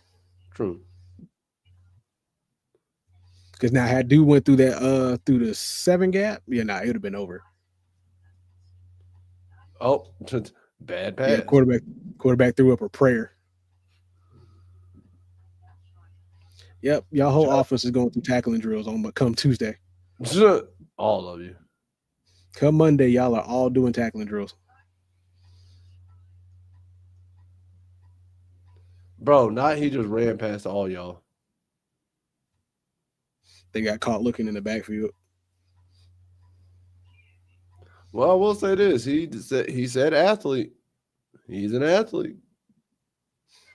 True. Because now had dude went through that through the 7 gap, it would have been over. Oh, bad pass. Yeah, quarterback threw up a prayer. Yep, y'all whole offense is going through tackling drills on but come Tuesday. All of you. Come Monday, y'all are all doing tackling drills. Bro, not he just ran past all y'all. They got caught looking in the backfield. Well, I will say this. He said athlete. He's an athlete.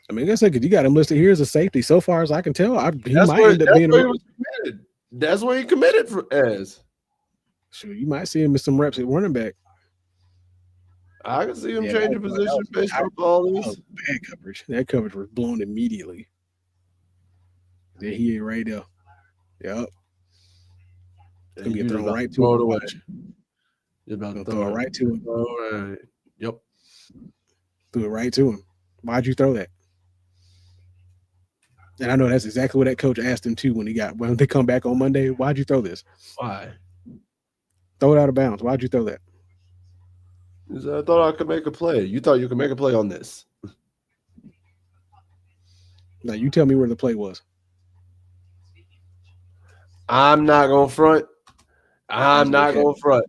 I mean, like I said, because you got him listed here as a safety. So far as I can tell, he might end up being committed. That's where he committed as. Sure, you might see him with some reps at running back. I can see him Yeah, changing position based off all this. Bad coverage. That coverage was blown immediately. There he is right there. Yep. It's gonna get thrown right to him. Away. You're about to throw it right to him. All right. Yep. Threw it right to him. Why'd you throw that? And I know that's exactly what that coach asked him too when they come back on Monday. Why'd you throw this? Why? Throw it out of bounds. Why'd you throw that? He said, I thought I could make a play. You thought you could make a play on this. Now you tell me where the play was. I'm not gonna front. I'm not gonna front.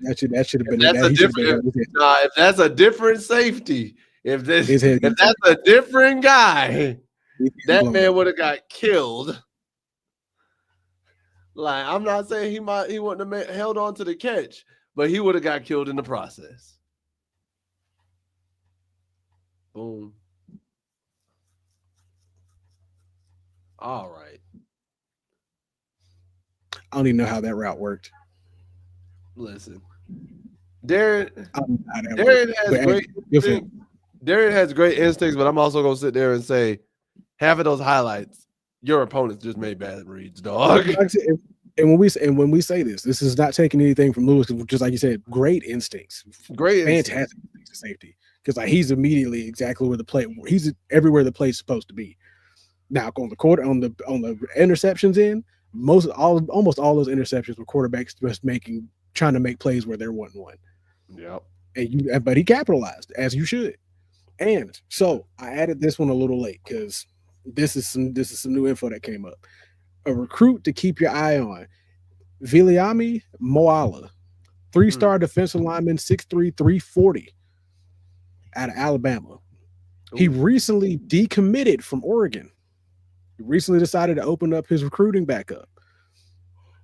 That should have been. That's a different. If that's a different safety, if that's a different guy, that man would have got killed. Like, I'm not saying he wouldn't have held on to the catch, but he would have got killed in the process. Boom. All right. I don't even know how that route worked. Listen, Darren has great instincts, but I'm also gonna sit there and say, half of those highlights, your opponents just made bad reads, dog. And when we say this is not taking anything from Lewis, just like you said, great instincts, fantastic instincts to safety, because like he's immediately exactly where the play, he's everywhere the play's supposed to be. Now on the interceptions in, almost all those interceptions were quarterbacks just trying to make plays where there wasn't one. Yep. But he capitalized, as you should. And so I added this one a little late because this is some new info that came up. A recruit to keep your eye on, Viliami Moala, 3-star defensive lineman, 6'3", 340, out of Alabama. He recently decommitted from Oregon. He recently decided to open up his recruiting back up.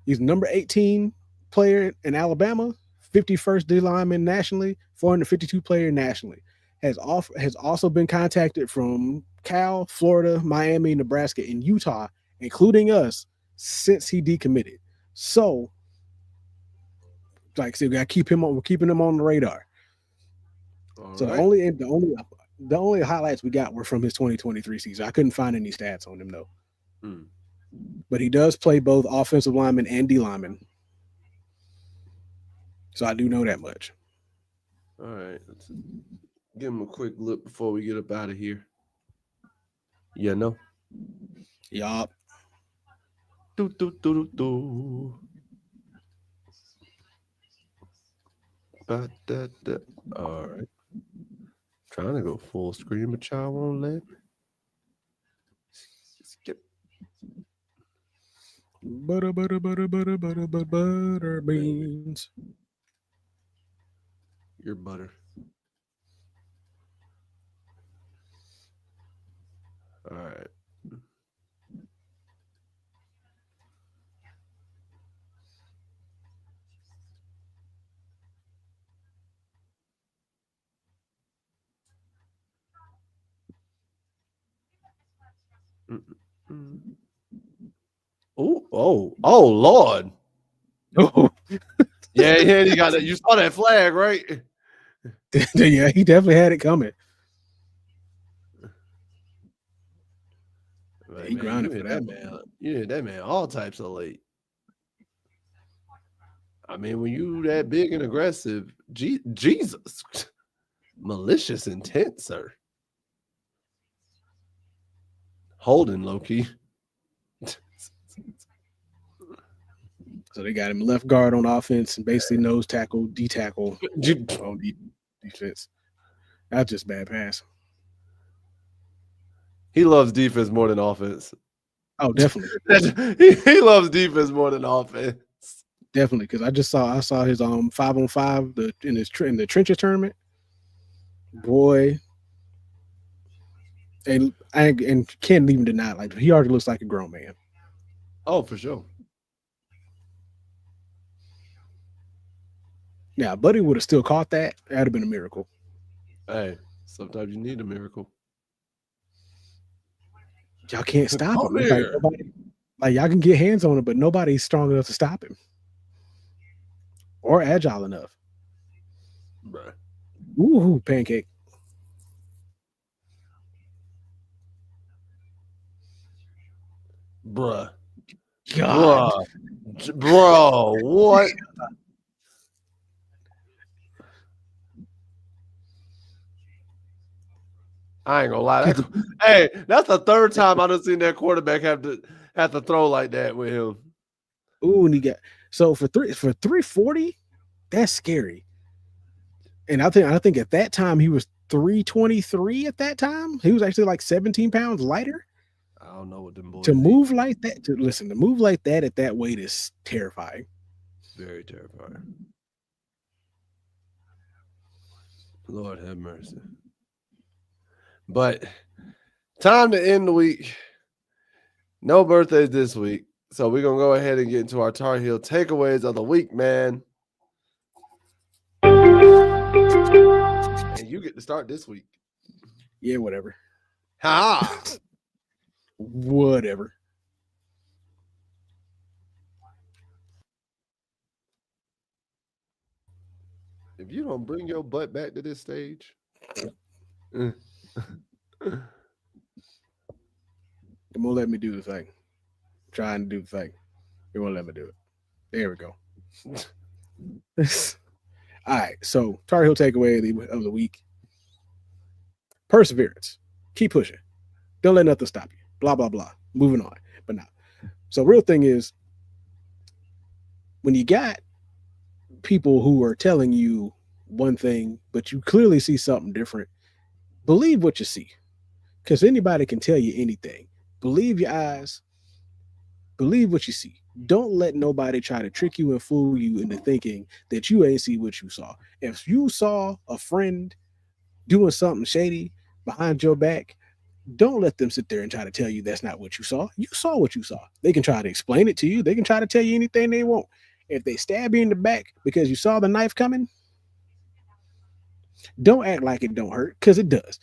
He's number 18 player in Alabama, 51st D lineman nationally, 452 player nationally. Has also been contacted from Cal, Florida, Miami, Nebraska, and Utah, including us, since he decommitted. So, like I said, we got to keep him on. We're keeping him on the radar. So right. the only highlights we got were from his 2023 season. I couldn't find any stats on him though. But he does play both offensive lineman and D lineman. So I do know that much. All right. Let's give him a quick look before we get up out of here. Yeah, no. Yup. Do. All right. Trying to go full screen, but y'all won't let me. Skip. Butter beans. Your butter. All right. Oh, Lord. Oh. Yeah, he got it. You saw that flag, right? Yeah, he definitely had it coming. He grounded for that man. You hit that man all types of late. I mean, when you that big and aggressive, Jesus, malicious intent, sir. Holding low key. So they got him left guard on offense and basically nose tackle, D tackle on defense. That's just bad pass. He loves defense more than offense. Oh, definitely. he loves defense more than offense. Definitely, because I saw his 5-on-5 in the trenches tournament. Boy, and can't even deny it, like he already looks like a grown man. Oh, for sure. Yeah, Buddy would have still caught that. That'd have been a miracle. Hey, sometimes you need a miracle. Y'all can't stop him. Like y'all can get hands on him, but nobody's strong enough to stop him or agile enough. Bruh. Ooh, pancake. Bruh. God. Bro, what? I ain't gonna lie. Hey, that's the third time I done seen that quarterback have to throw like that with him. Ooh, and he got so for 340, that's scary. And I think at that time he was 323 at that time. He was actually like 17 pounds lighter. I don't know what them boys to move like that. To move like that at that weight is terrifying. Very terrifying. Lord have mercy. But time to end the week. No birthdays this week. So we're going to go ahead and get into our Tar Heel takeaways of the week, man. And you get to start this week. Yeah, whatever. Ha! Whatever. If you don't bring your butt back to this stage. It won't let me do the thing. I'm trying to do the thing. It won't let me do it. There we go. All right. So Tar Heel takeaway of the week. Perseverance. Keep pushing. Don't let nothing stop you. Blah, blah, blah. Moving on. But now. So real thing is, when you got people who are telling you one thing, but you clearly see something different, believe what you see. Because anybody can tell you anything. Believe your eyes. Believe what you see. Don't let nobody try to trick you and fool you into thinking that you ain't see what you saw. If you saw a friend doing something shady behind your back, don't let them sit there and try to tell you that's not what you saw. You saw what you saw. They can try to explain it to you. They can try to tell you anything they want. If they stab you in the back because you saw the knife coming, don't act like it don't hurt, because it does.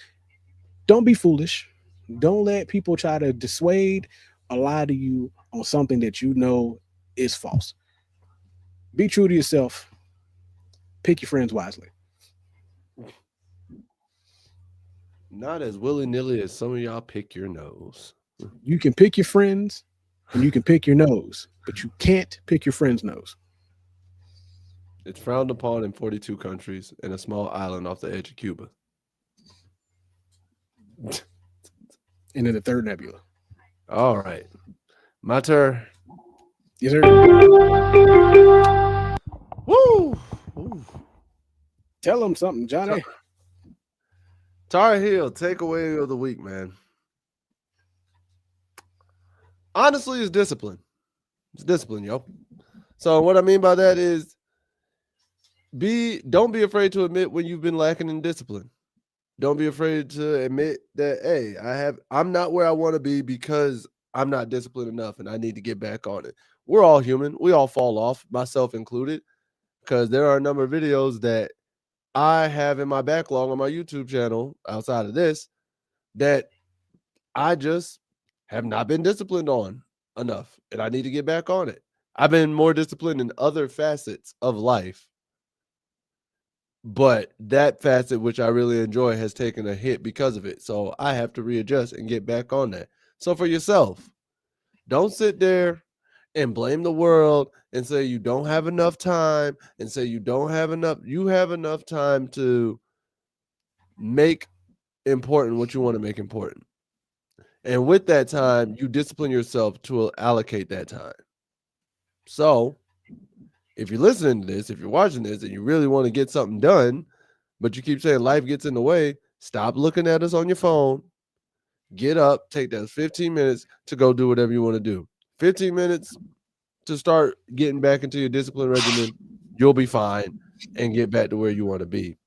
Don't be foolish. Don't let people try to dissuade or lie to you on something that you know is false. Be true to yourself. Pick your friends wisely. Not as willy-nilly as some of y'all pick your nose. You can pick your friends and you can pick your nose, but you can't pick your friend's nose. It's frowned upon in 42 countries and a small island off the edge of Cuba. And in the third nebula. All right. My turn. Yes, sir. Woo! Woo. Tell them something, Johnny. Tar Heel takeaway of the week, man. Honestly, it's discipline. It's discipline, yo. So what I mean by that is don't be afraid to admit when you've been lacking in discipline. Don't be afraid to admit that, hey, I'm not where I want to be because I'm not disciplined enough and I need to get back on it. We're all human. We all fall off, myself included, because there are a number of videos that I have in my backlog on my YouTube channel outside of this that I just have not been disciplined on enough, and I need to get back on it. I've been more disciplined in other facets of life, but that facet, which I really enjoy, has taken a hit because of it. So I have to readjust and get back on that. So for yourself, don't sit there and blame the world and say you don't have enough time and say you have enough time to make important what you want to make important. And with that time, you discipline yourself to allocate that time. So if you're listening to this, if you're watching this and you really want to get something done, but you keep saying life gets in the way, stop looking at us on your phone. Get up, take those 15 minutes to go do whatever you want to do. 15 minutes to start getting back into your discipline regimen, you'll be fine and get back to where you want to be.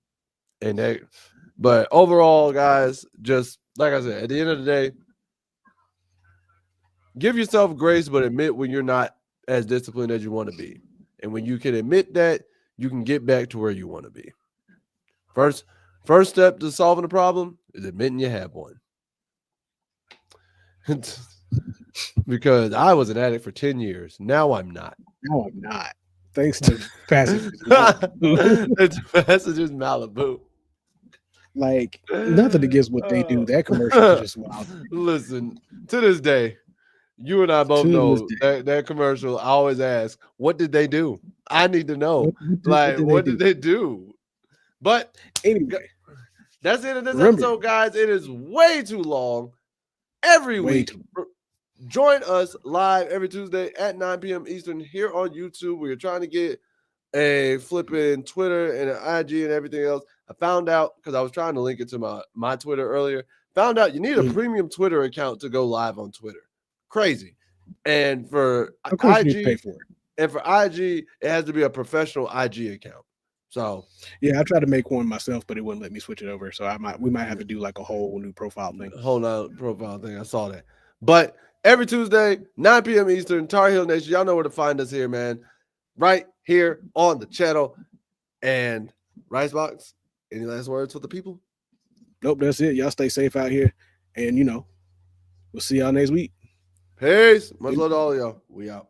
But overall, guys, just like I said, at the end of the day, give yourself grace, but admit when you're not as disciplined as you want to be. And when you can admit that, you can get back to where you want to be. First step to solving a problem is admitting you have one. Because I was an addict for 10 years. Now I'm not. Thanks to Passages. It's Passages Malibu. Like nothing against what they do. That commercial is just wild. Listen, to this day, you and I both To know this that commercial. I always ask, what did they do? I need to know. What What did did they do? But anyway, that's the end of this remember, episode, guys. It is way too long. Every week, join us live every Tuesday at 9 p.m. Eastern here on YouTube. We're trying to get a flipping Twitter and an IG and everything else. I found out because I was trying to link it to my Twitter earlier. Found out you need a premium Twitter account to go live on Twitter. Crazy. And for of course IG, you need to pay for it. And for IG, it has to be a professional IG account. So yeah, I tried to make one myself, but it wouldn't let me switch it over. So we might have to do like a whole new profile thing. Whole new profile thing. I saw that. But every Tuesday, 9 p.m. Eastern, Tar Heel Nation. Y'all know where to find us here, man. Right here on the channel. And Ricebox, any last words for the people? Nope, that's it. Y'all stay safe out here. And we'll see y'all next week. Peace. Much love to all of y'all. We out.